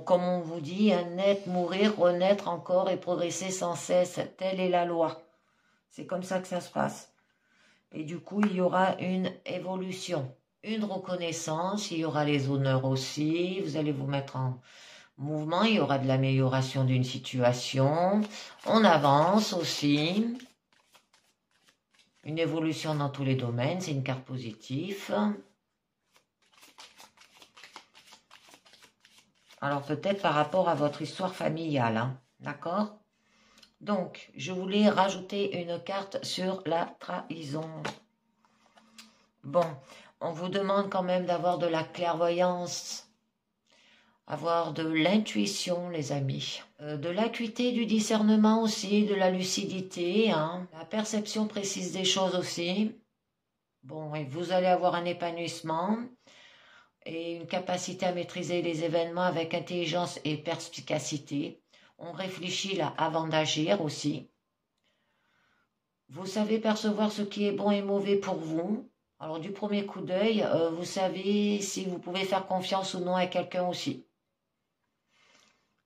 Comme on vous dit, naître, mourir, renaître encore et progresser sans cesse, telle est la loi. C'est comme ça que ça se passe. Et du coup, il y aura une évolution, une reconnaissance, il y aura les honneurs aussi, vous allez vous mettre en mouvement, il y aura de l'amélioration d'une situation, on avance aussi, une évolution dans tous les domaines, c'est une carte positive. Alors peut-être par rapport à votre histoire familiale, hein, d'accord? Donc, je voulais rajouter une carte sur la trahison. Bon, on vous demande quand même d'avoir de la clairvoyance, avoir de l'intuition, les amis. De l'acuité, du discernement aussi, de la lucidité, hein, la perception précise des choses aussi. Bon, et vous allez avoir un épanouissement et une capacité à maîtriser les événements avec intelligence et perspicacité. On réfléchit là avant d'agir aussi. Vous savez percevoir ce qui est bon et mauvais pour vous. Alors du premier coup d'œil, vous savez si vous pouvez faire confiance ou non à quelqu'un aussi.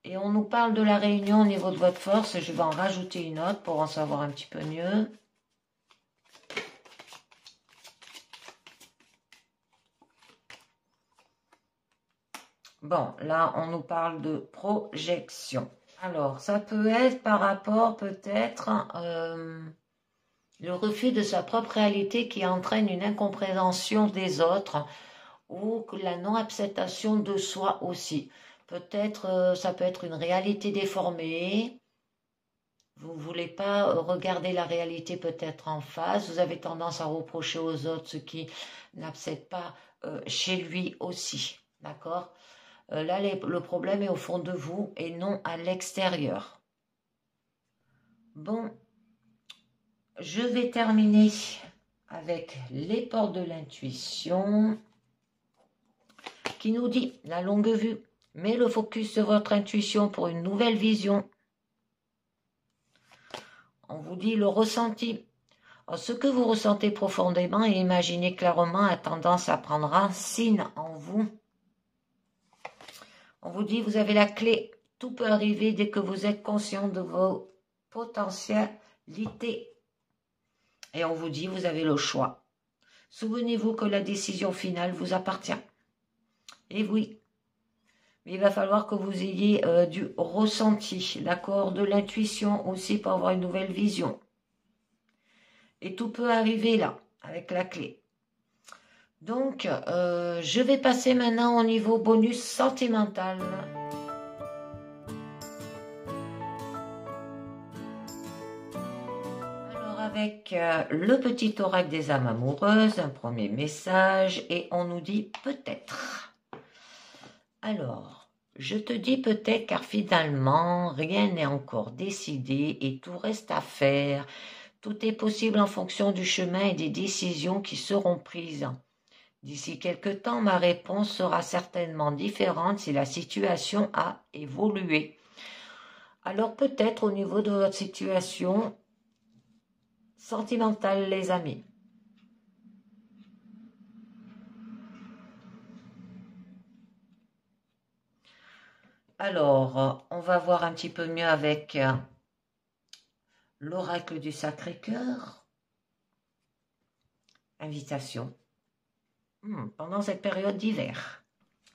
Et on nous parle de la réunion au niveau de votre force. Je vais en rajouter une autre pour en savoir un petit peu mieux. Bon, là, on nous parle de projection. Alors, ça peut être par rapport peut-être le refus de sa propre réalité qui entraîne une incompréhension des autres ou la non-acceptation de soi aussi. Peut-être, ça peut être une réalité déformée. Vous ne voulez pas regarder la réalité peut-être en face. Vous avez tendance à reprocher aux autres ce qui n'accepte pas chez lui aussi. D'accord ? Là, le problème est au fond de vous et non à l'extérieur. Bon, je vais terminer avec les portes de l'intuition qui nous dit la longue vue. Mets le focus sur votre intuition pour une nouvelle vision. On vous dit le ressenti. Ce que vous ressentez profondément et imaginez clairement a tendance à prendre racine en vous. On vous dit, vous avez la clé. Tout peut arriver dès que vous êtes conscient de vos potentialités. Et on vous dit, vous avez le choix. Souvenez-vous que la décision finale vous appartient. Et oui, mais il va falloir que vous ayez du ressenti, d'accord, de l'intuition aussi pour avoir une nouvelle vision. Et tout peut arriver là, avec la clé. Donc, je vais passer maintenant au niveau bonus sentimental. Alors, avec le petit oracle des âmes amoureuses, un premier message, et on nous dit peut-être. Alors, je te dis peut-être car finalement, rien n'est encore décidé et tout reste à faire. Tout est possible en fonction du chemin et des décisions qui seront prises. D'ici quelque temps, ma réponse sera certainement différente si la situation a évolué. Alors peut-être au niveau de votre situation sentimentale, les amis. Alors, on va voir un petit peu mieux avec l'oracle du Sacré-Cœur. Invitation. Pendant cette période d'hiver,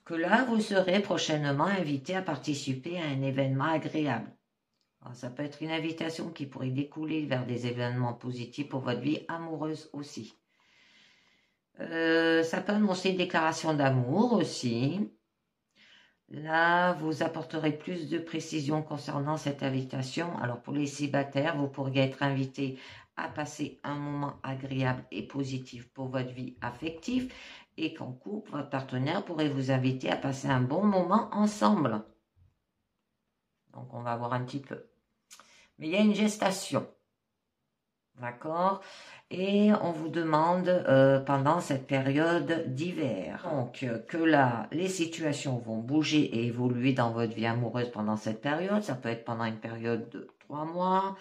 que là, vous serez prochainement invité à participer à un événement agréable. Alors, ça peut être une invitation qui pourrait découler vers des événements positifs pour votre vie amoureuse aussi. Ça peut annoncer une déclaration d'amour aussi. Là, vous apporterez plus de précision concernant cette invitation. Alors, pour les célibataires, vous pourriez être invité à passer un moment agréable et positif pour votre vie affective et qu'en couple, votre partenaire pourrait vous inviter à passer un bon moment ensemble. Donc, on va voir un petit peu. Mais il y a une gestation. D'accord? Et on vous demande pendant cette période d'hiver. Donc que là, les situations vont bouger et évoluer dans votre vie amoureuse pendant cette période. Ça peut être pendant une période de 3 mois.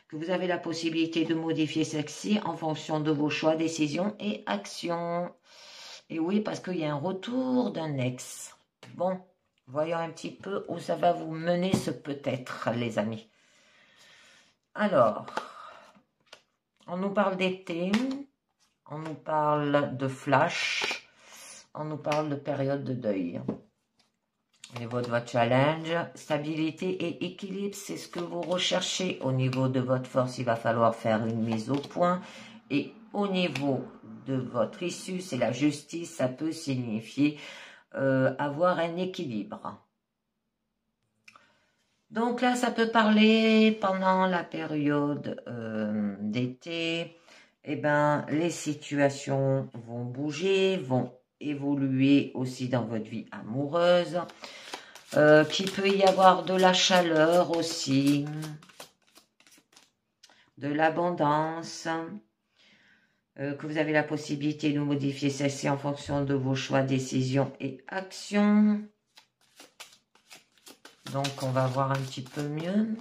Que vous avez la possibilité de modifier celle-ci en fonction de vos choix, décisions et actions. Et oui, parce qu'il y a un retour d'un ex. Bon, voyons un petit peu où ça va vous mener ce peut-être, les amis. Alors, on nous parle d'été, on nous parle de flash, on nous parle de période de deuil. Au niveau de votre challenge, stabilité et équilibre, c'est ce que vous recherchez. Au niveau de votre force, il va falloir faire une mise au point. Et au niveau de votre issue, c'est la justice, ça peut signifier avoir un équilibre. Donc là, ça peut parler pendant la période d'été. Eh ben, les situations vont bouger, vont évoluer aussi dans votre vie amoureuse. Qu'il peut y avoir de la chaleur aussi, de l'abondance, que vous avez la possibilité de modifier celle-ci en fonction de vos choix, décisions et actions. Donc, on va voir un petit peu mieux.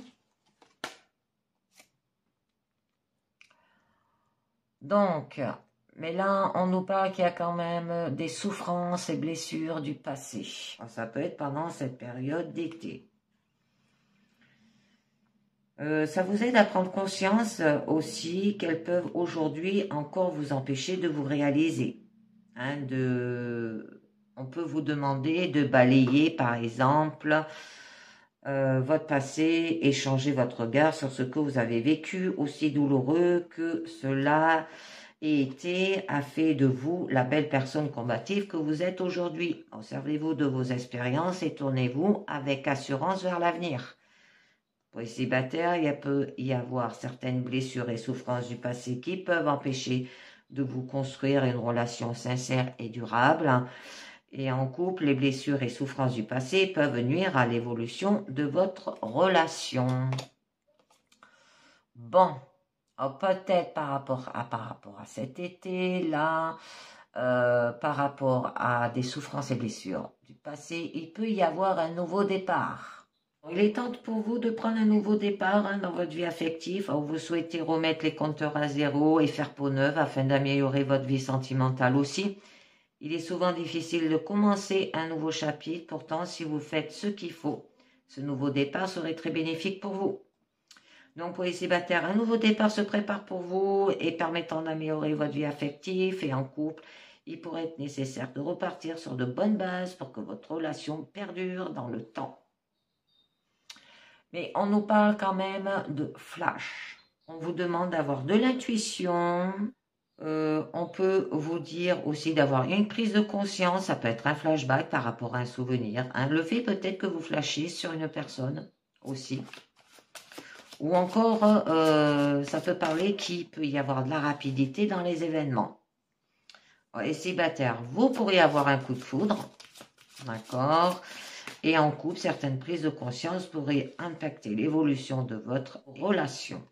Donc, mais là, on nous parle qu'il y a quand même des souffrances et blessures du passé. Ça peut être pendant cette période d'été. Ça vous aide à prendre conscience aussi qu'elles peuvent aujourd'hui encore vous empêcher de vous réaliser. Hein, on peut vous demander de balayer, par exemple, votre passé et changer votre regard sur ce que vous avez vécu, aussi douloureux que cela ait été, a fait de vous la belle personne combative que vous êtes aujourd'hui. Observez-vous de vos expériences et tournez-vous avec assurance vers l'avenir. Pour les célibataires, il peut y avoir certaines blessures et souffrances du passé qui peuvent empêcher de vous construire une relation sincère et durable. Et en couple, les blessures et souffrances du passé peuvent nuire à l'évolution de votre relation. Bon, peut-être par rapport à cet été-là, par rapport à des souffrances et blessures du passé, il peut y avoir un nouveau départ. Il est temps pour vous de prendre un nouveau départ dans votre vie affective, où vous souhaitez remettre les compteurs à zéro et faire peau neuve afin d'améliorer votre vie sentimentale aussi. Il est souvent difficile de commencer un nouveau chapitre, pourtant si vous faites ce qu'il faut, ce nouveau départ serait très bénéfique pour vous. Donc pour les célibataires, un nouveau départ se prépare pour vous et permettant d'améliorer votre vie affective et en couple. Il pourrait être nécessaire de repartir sur de bonnes bases pour que votre relation perdure dans le temps. Mais on nous parle quand même de flash. On vous demande d'avoir de l'intuition. On peut vous dire aussi d'avoir une prise de conscience. Ça peut être un flashback par rapport à un souvenir. Le fait peut-être que vous flashez sur une personne aussi. Ou encore, ça peut parler qu'il peut y avoir de la rapidité dans les événements. Et célibataire, vous pourriez avoir un coup de foudre. D'accord ? Et en couple, certaines prises de conscience pourraient impacter l'évolution de votre relation.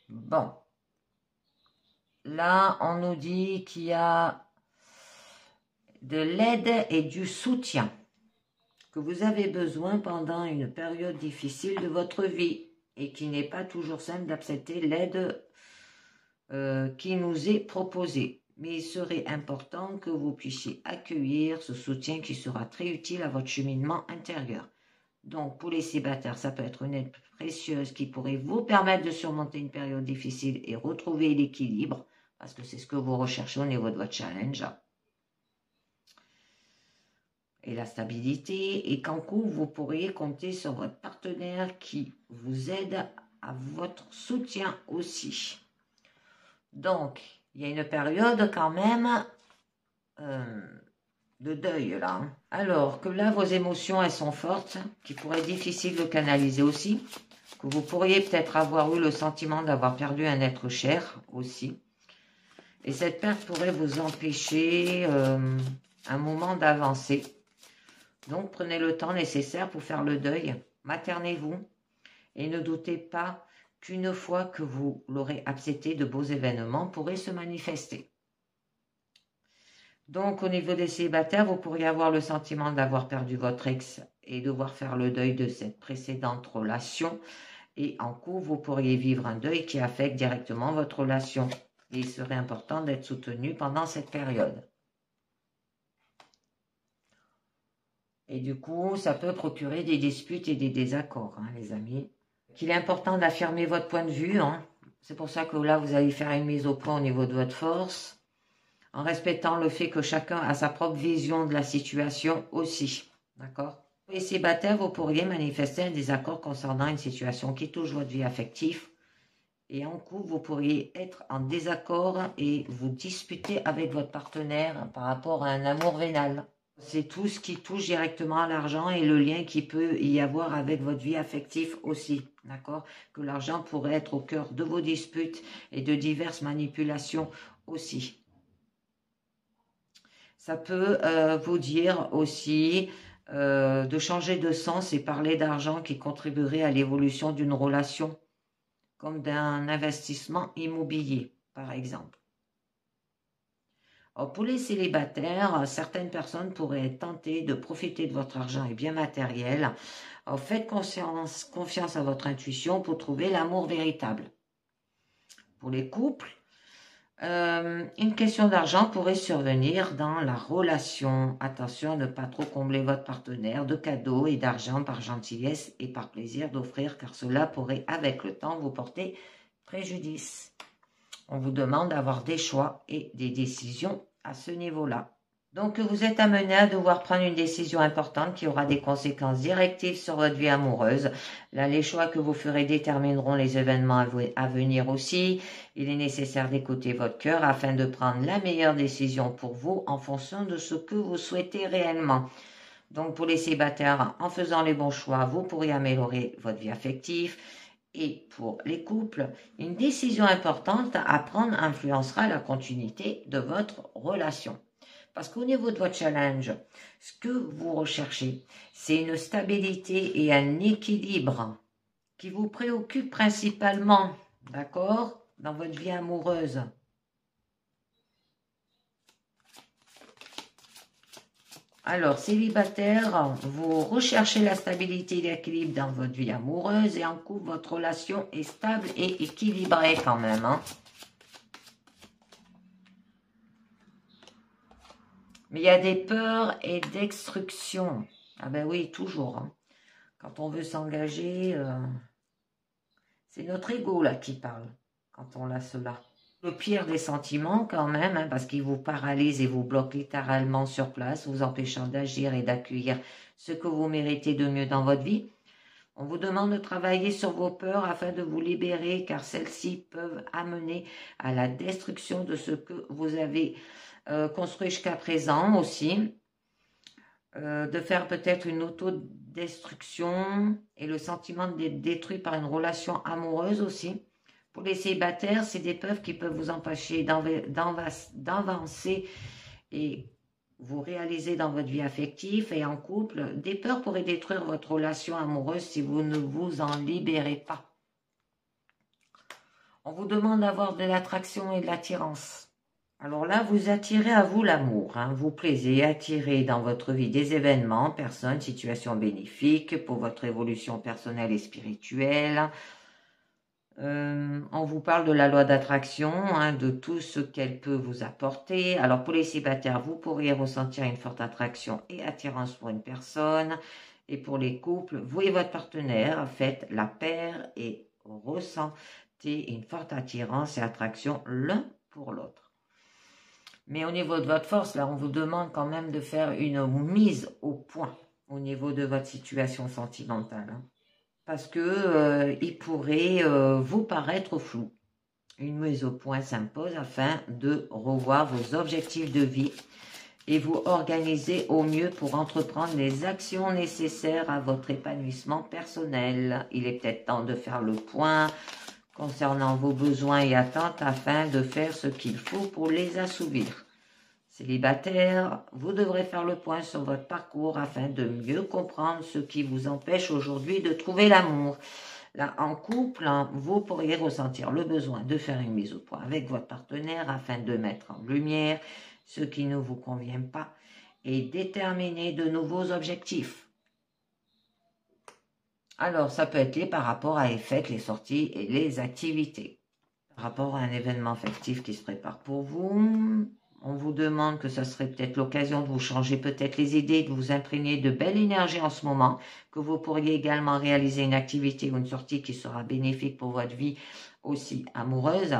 Bon. Là, on nous dit qu'il y a de l'aide et du soutien que vous avez besoin pendant une période difficile de votre vie et qui n'est pas toujours simple d'accepter l'aide qui nous est proposée. Mais il serait important que vous puissiez accueillir ce soutien qui sera très utile à votre cheminement intérieur. Donc, pour les célibataires, ça peut être une aide précieuse qui pourrait vous permettre de surmonter une période difficile et retrouver l'équilibre, parce que c'est ce que vous recherchez au niveau de votre challenge. Et la stabilité, et qu'en couple, vous pourriez compter sur votre partenaire qui vous aide à votre soutien aussi. Donc, il y a une période quand même de deuil là. Alors que là, vos émotions, elles sont fortes, qu'il pourrait être difficile de canaliser aussi. Que vous pourriez peut-être avoir eu le sentiment d'avoir perdu un être cher aussi. Et cette perte pourrait vous empêcher un moment d'avancer. Donc, prenez le temps nécessaire pour faire le deuil. Maternez-vous. Et ne doutez pas qu'une fois que vous l'aurez accepté, de beaux événements pourraient se manifester. Donc, au niveau des célibataires, vous pourriez avoir le sentiment d'avoir perdu votre ex et devoir faire le deuil de cette précédente relation. Et en couple, vous pourriez vivre un deuil qui affecte directement votre relation. Et il serait important d'être soutenu pendant cette période. Et du coup, ça peut procurer des disputes et des désaccords, hein, les amis. Qu'il est important d'affirmer votre point de vue. Hein. C'est pour ça que là, vous allez faire une mise au point au niveau de votre force, en respectant le fait que chacun a sa propre vision de la situation aussi. D'accord? Pour les célibataires, vous pourriez manifester un désaccord concernant une situation qui touche votre vie affective. Et en couple, vous pourriez être en désaccord et vous disputer avec votre partenaire par rapport à un amour vénal. C'est tout ce qui touche directement à l'argent et le lien qui peut y avoir avec votre vie affective aussi, d'accord? Que l'argent pourrait être au cœur de vos disputes et de diverses manipulations aussi. Ça peut vous dire aussi de changer de sens et parler d'argent qui contribuerait à l'évolution d'une relation, comme d'un investissement immobilier, par exemple. Alors, pour les célibataires, certaines personnes pourraient être tentées de profiter de votre argent et biens matériels. Alors, faites confiance à votre intuition pour trouver l'amour véritable. Pour les couples, une question d'argent pourrait survenir dans la relation. Attention à ne pas trop combler votre partenaire de cadeaux et d'argent par gentillesse et par plaisir d'offrir, car cela pourrait, avec le temps, vous porter préjudice. On vous demande d'avoir des choix et des décisions à ce niveau-là. Donc, vous êtes amené à devoir prendre une décision importante qui aura des conséquences directives sur votre vie amoureuse. Là, les choix que vous ferez détermineront les événements à venir aussi. Il est nécessaire d'écouter votre cœur afin de prendre la meilleure décision pour vous en fonction de ce que vous souhaitez réellement. Donc, pour les célibataires, en faisant les bons choix, vous pourrez améliorer votre vie affective. Et pour les couples, une décision importante à prendre influencera la continuité de votre relation. Parce qu'au niveau de votre challenge, ce que vous recherchez, c'est une stabilité et un équilibre qui vous préoccupe principalement, d'accord, dans votre vie amoureuse. Alors, célibataire, vous recherchez la stabilité et l'équilibre dans votre vie amoureuse et en couple, votre relation est stable et équilibrée quand même. Hein. Mais il y a des peurs et destruction. Ah ben oui, toujours. Hein. Quand on veut s'engager, c'est notre ego là qui parle quand on a cela. Le pire des sentiments quand même, hein, parce qu'il vous paralyse et vous bloque littéralement sur place, vous empêchant d'agir et d'accueillir ce que vous méritez de mieux dans votre vie. On vous demande de travailler sur vos peurs afin de vous libérer, car celles-ci peuvent amener à la destruction de ce que vous avez construit jusqu'à présent aussi. De faire peut-être une autodestruction et le sentiment d'être détruit par une relation amoureuse aussi. Pour les célibataires, c'est des peurs qui peuvent vous empêcher d'avancer et vous réaliser dans votre vie affective et en couple. Des peurs pourraient détruire votre relation amoureuse si vous ne vous en libérez pas. On vous demande d'avoir de l'attraction et de l'attirance. Alors là, vous attirez à vous l'amour, hein. Vous plaisez, attirez dans votre vie des événements, personnes, situations bénéfiques pour votre évolution personnelle et spirituelle. On vous parle de la loi d'attraction, hein, de tout ce qu'elle peut vous apporter. Alors pour les célibataires, vous pourriez ressentir une forte attraction et attirance pour une personne. Et pour les couples, vous et votre partenaire faites la paire et ressentez une forte attirance et attraction l'un pour l'autre. Mais au niveau de votre force, là, on vous demande quand même de faire une mise au point au niveau de votre situation sentimentale. Hein. Parce que il pourrait vous paraître flou. Une mise au point s'impose afin de revoir vos objectifs de vie et vous organiser au mieux pour entreprendre les actions nécessaires à votre épanouissement personnel. Il est peut-être temps de faire le point concernant vos besoins et attentes afin de faire ce qu'il faut pour les assouvir. Célibataire, vous devrez faire le point sur votre parcours afin de mieux comprendre ce qui vous empêche aujourd'hui de trouver l'amour. Là, en couple, hein, vous pourriez ressentir le besoin de faire une mise au point avec votre partenaire afin de mettre en lumière ce qui ne vous convient pas et déterminer de nouveaux objectifs. Alors, ça peut être lié par rapport à les fêtes, les sorties et les activités. Par rapport à un événement festif qui se prépare pour vous, on vous demande que ça serait peut-être l'occasion de vous changer peut-être les idées, de vous imprégner de belle énergie en ce moment, que vous pourriez également réaliser une activité ou une sortie qui sera bénéfique pour votre vie aussi amoureuse.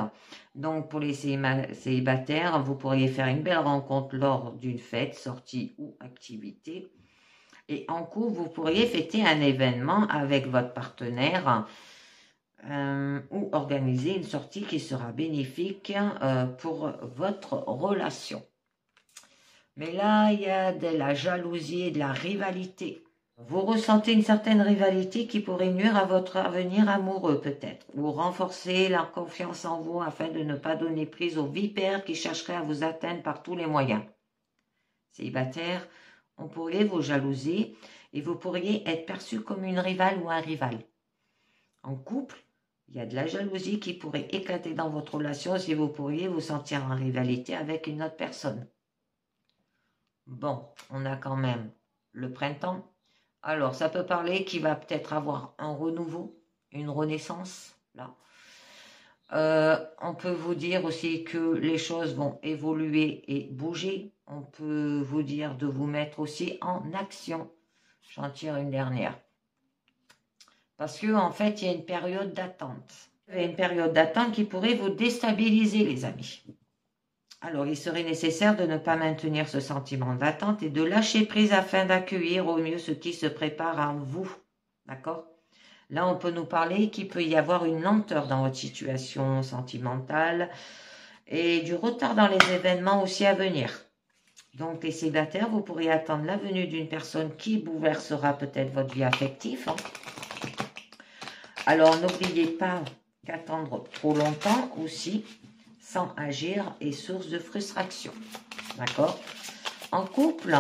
Donc pour les célibataires, vous pourriez faire une belle rencontre lors d'une fête, sortie ou activité. Et en couple, vous pourriez fêter un événement avec votre partenaire ou organiser une sortie qui sera bénéfique pour votre relation. Mais là, il y a de la jalousie et de la rivalité. Vous ressentez une certaine rivalité qui pourrait nuire à votre avenir amoureux peut-être, ou renforcer la confiance en vous afin de ne pas donner prise aux vipères qui chercheraient à vous atteindre par tous les moyens. Célibataire, on pourrait vous jalouser et vous pourriez être perçu comme une rivale ou un rival. En couple, il y a de la jalousie qui pourrait éclater dans votre relation si vous pourriez vous sentir en rivalité avec une autre personne. Bon, on a quand même le printemps. Alors, ça peut parler qu'il va peut-être avoir un renouveau, une renaissance, là. On peut vous dire aussi que les choses vont évoluer et bouger. On peut vous dire de vous mettre aussi en action. J'en tire une dernière. Parce qu'en fait, il y a une période d'attente. Il y a une période d'attente qui pourrait vous déstabiliser, les amis. Alors, il serait nécessaire de ne pas maintenir ce sentiment d'attente et de lâcher prise afin d'accueillir au mieux ce qui se prépare à vous. D'accord ? Là, on peut nous parler qu'il peut y avoir une lenteur dans votre situation sentimentale et du retard dans les événements aussi à venir. Donc, les célibataires, vous pourriez attendre la venue d'une personne qui bouleversera peut-être votre vie affective. Alors, n'oubliez pas qu'attendre trop longtemps aussi, sans agir, est source de frustration. D'accord ? En couple,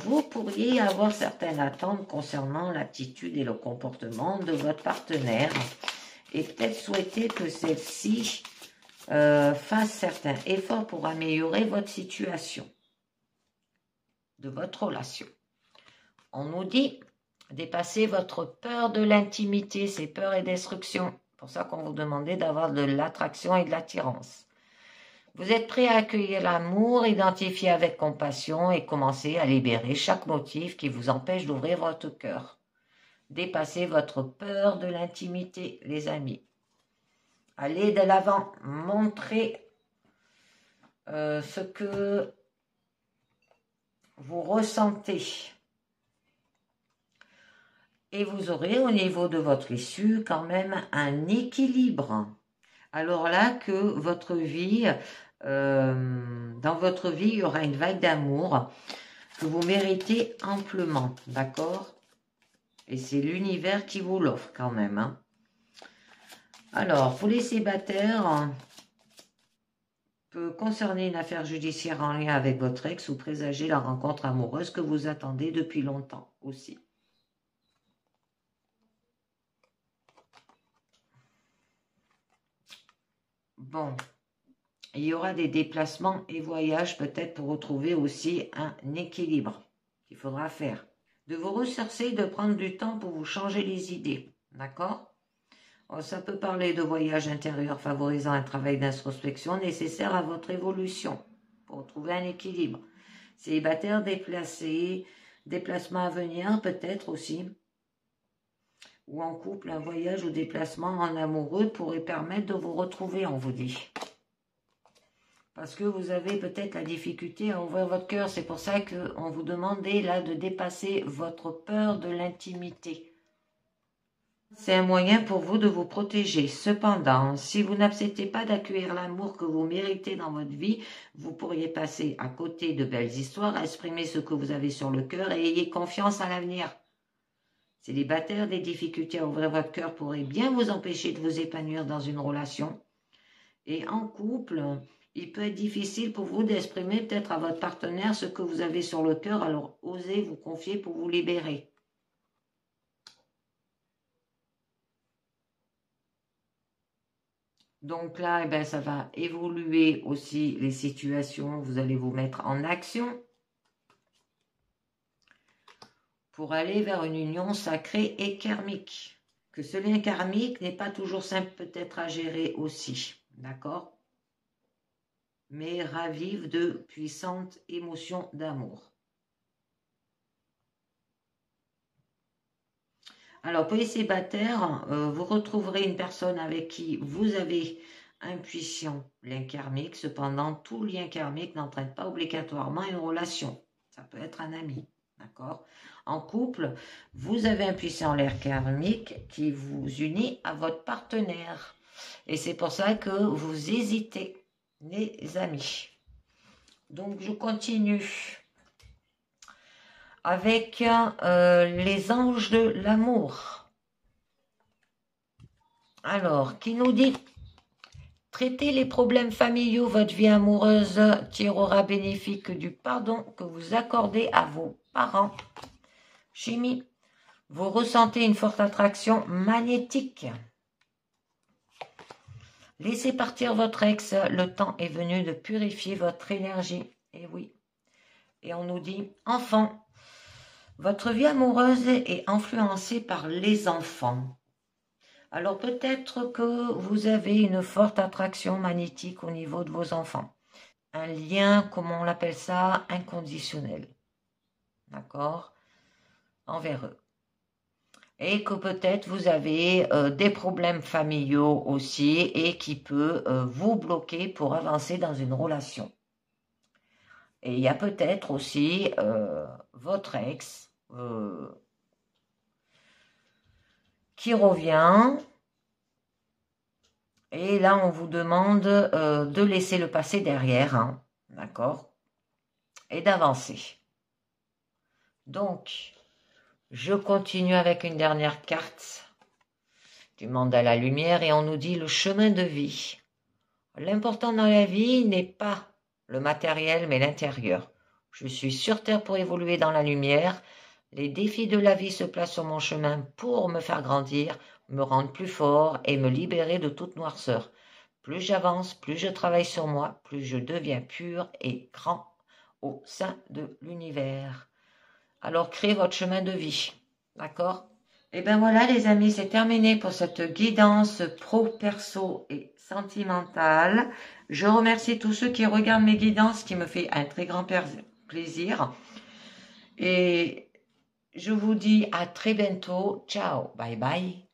vous pourriez avoir certaines attentes concernant l'attitude et le comportement de votre partenaire et peut-être souhaiter que celle-ci fasse certains efforts pour améliorer votre situation de votre relation. On nous dit dépasser votre peur de l'intimité, c'est peur et destruction. C'est pour ça qu'on vous demandait d'avoir de l'attraction et de l'attirance. Vous êtes prêt à accueillir l'amour, identifier avec compassion et commencer à libérer chaque motif qui vous empêche d'ouvrir votre cœur. Dépassez votre peur de l'intimité, les amis. Allez de l'avant, montrez ce que vous ressentez. Et vous aurez au niveau de votre issue quand même un équilibre. Alors là que votre vie, dans votre vie, il y aura une vague d'amour que vous méritez amplement, d'accord? Et c'est l'univers qui vous l'offre quand même. Hein. Alors, pour les célibataires, peut concerner une affaire judiciaire en lien avec votre ex ou présager la rencontre amoureuse que vous attendez depuis longtemps aussi. Bon, il y aura des déplacements et voyages peut-être pour retrouver aussi un équilibre qu'il faudra faire. De vous ressourcer, de prendre du temps pour vous changer les idées, d'accord? Ça peut parler de voyages intérieurs favorisant un travail d'introspection nécessaire à votre évolution pour trouver un équilibre. Célibataire déplacé, déplacement à venir peut-être aussi. Ou en couple, un voyage ou déplacement en amoureux pourrait permettre de vous retrouver, on vous dit. Parce que vous avez peut-être la difficulté à ouvrir votre cœur. C'est pour ça qu'on vous demandait là de dépasser votre peur de l'intimité. C'est un moyen pour vous de vous protéger. Cependant, si vous n'acceptez pas d'accueillir l'amour que vous méritez dans votre vie, vous pourriez passer à côté de belles histoires, exprimer ce que vous avez sur le cœur et ayez confiance à l'avenir. Célibataire, des difficultés à ouvrir votre cœur pourraient bien vous empêcher de vous épanouir dans une relation. Et en couple, il peut être difficile pour vous d'exprimer peut-être à votre partenaire ce que vous avez sur le cœur, alors osez vous confier pour vous libérer. Donc là, eh ben, ça va évoluer aussi les situations. Vous allez vous mettre en action pour aller vers une union sacrée et karmique. Que ce lien karmique n'est pas toujours simple peut-être à gérer aussi, d'accord? Mais ravive de puissantes émotions d'amour. Alors, pour les célibataires, vous retrouverez une personne avec qui vous avez intuition, lien karmique. Cependant, tout lien karmique n'entraîne pas obligatoirement une relation. Ça peut être un ami, d'accord? En couple, vous avez un puissant lien karmique qui vous unit à votre partenaire. Et c'est pour ça que vous hésitez, les amis. Donc, je continue avec les anges de l'amour. Alors, qui nous dit « Traitez les problèmes familiaux, votre vie amoureuse tirera bénéfique du pardon que vous accordez à vos parents. » Chimie, vous ressentez une forte attraction magnétique. Laissez partir votre ex, le temps est venu de purifier votre énergie. Et oui. Et on nous dit « Enfant, votre vie amoureuse est influencée par les enfants. » Alors peut-être que vous avez une forte attraction magnétique au niveau de vos enfants. Un lien, comment on l'appelle ça, inconditionnel. D'accord? Envers eux. Et que peut-être vous avez des problèmes familiaux aussi et qui peut vous bloquer pour avancer dans une relation. Et il y a peut-être aussi votre ex qui revient. Et là, on vous demande de laisser le passé derrière, hein, d'accord? Et d'avancer. Donc, je continue avec une dernière carte du mandala lumière et on nous dit le chemin de vie. L'important dans la vie n'est pas le matériel, mais l'intérieur. Je suis sur Terre pour évoluer dans la lumière. Les défis de la vie se placent sur mon chemin pour me faire grandir, me rendre plus fort et me libérer de toute noirceur. Plus j'avance, plus je travaille sur moi, plus je deviens pur et grand au sein de l'univers. Alors, créez votre chemin de vie, d'accord? Et bien voilà les amis, c'est terminé pour cette guidance pro, perso et sentimentale. Je remercie tous ceux qui regardent mes guidances, qui me fait un très grand plaisir. Et je vous dis à très bientôt. Ciao, bye bye.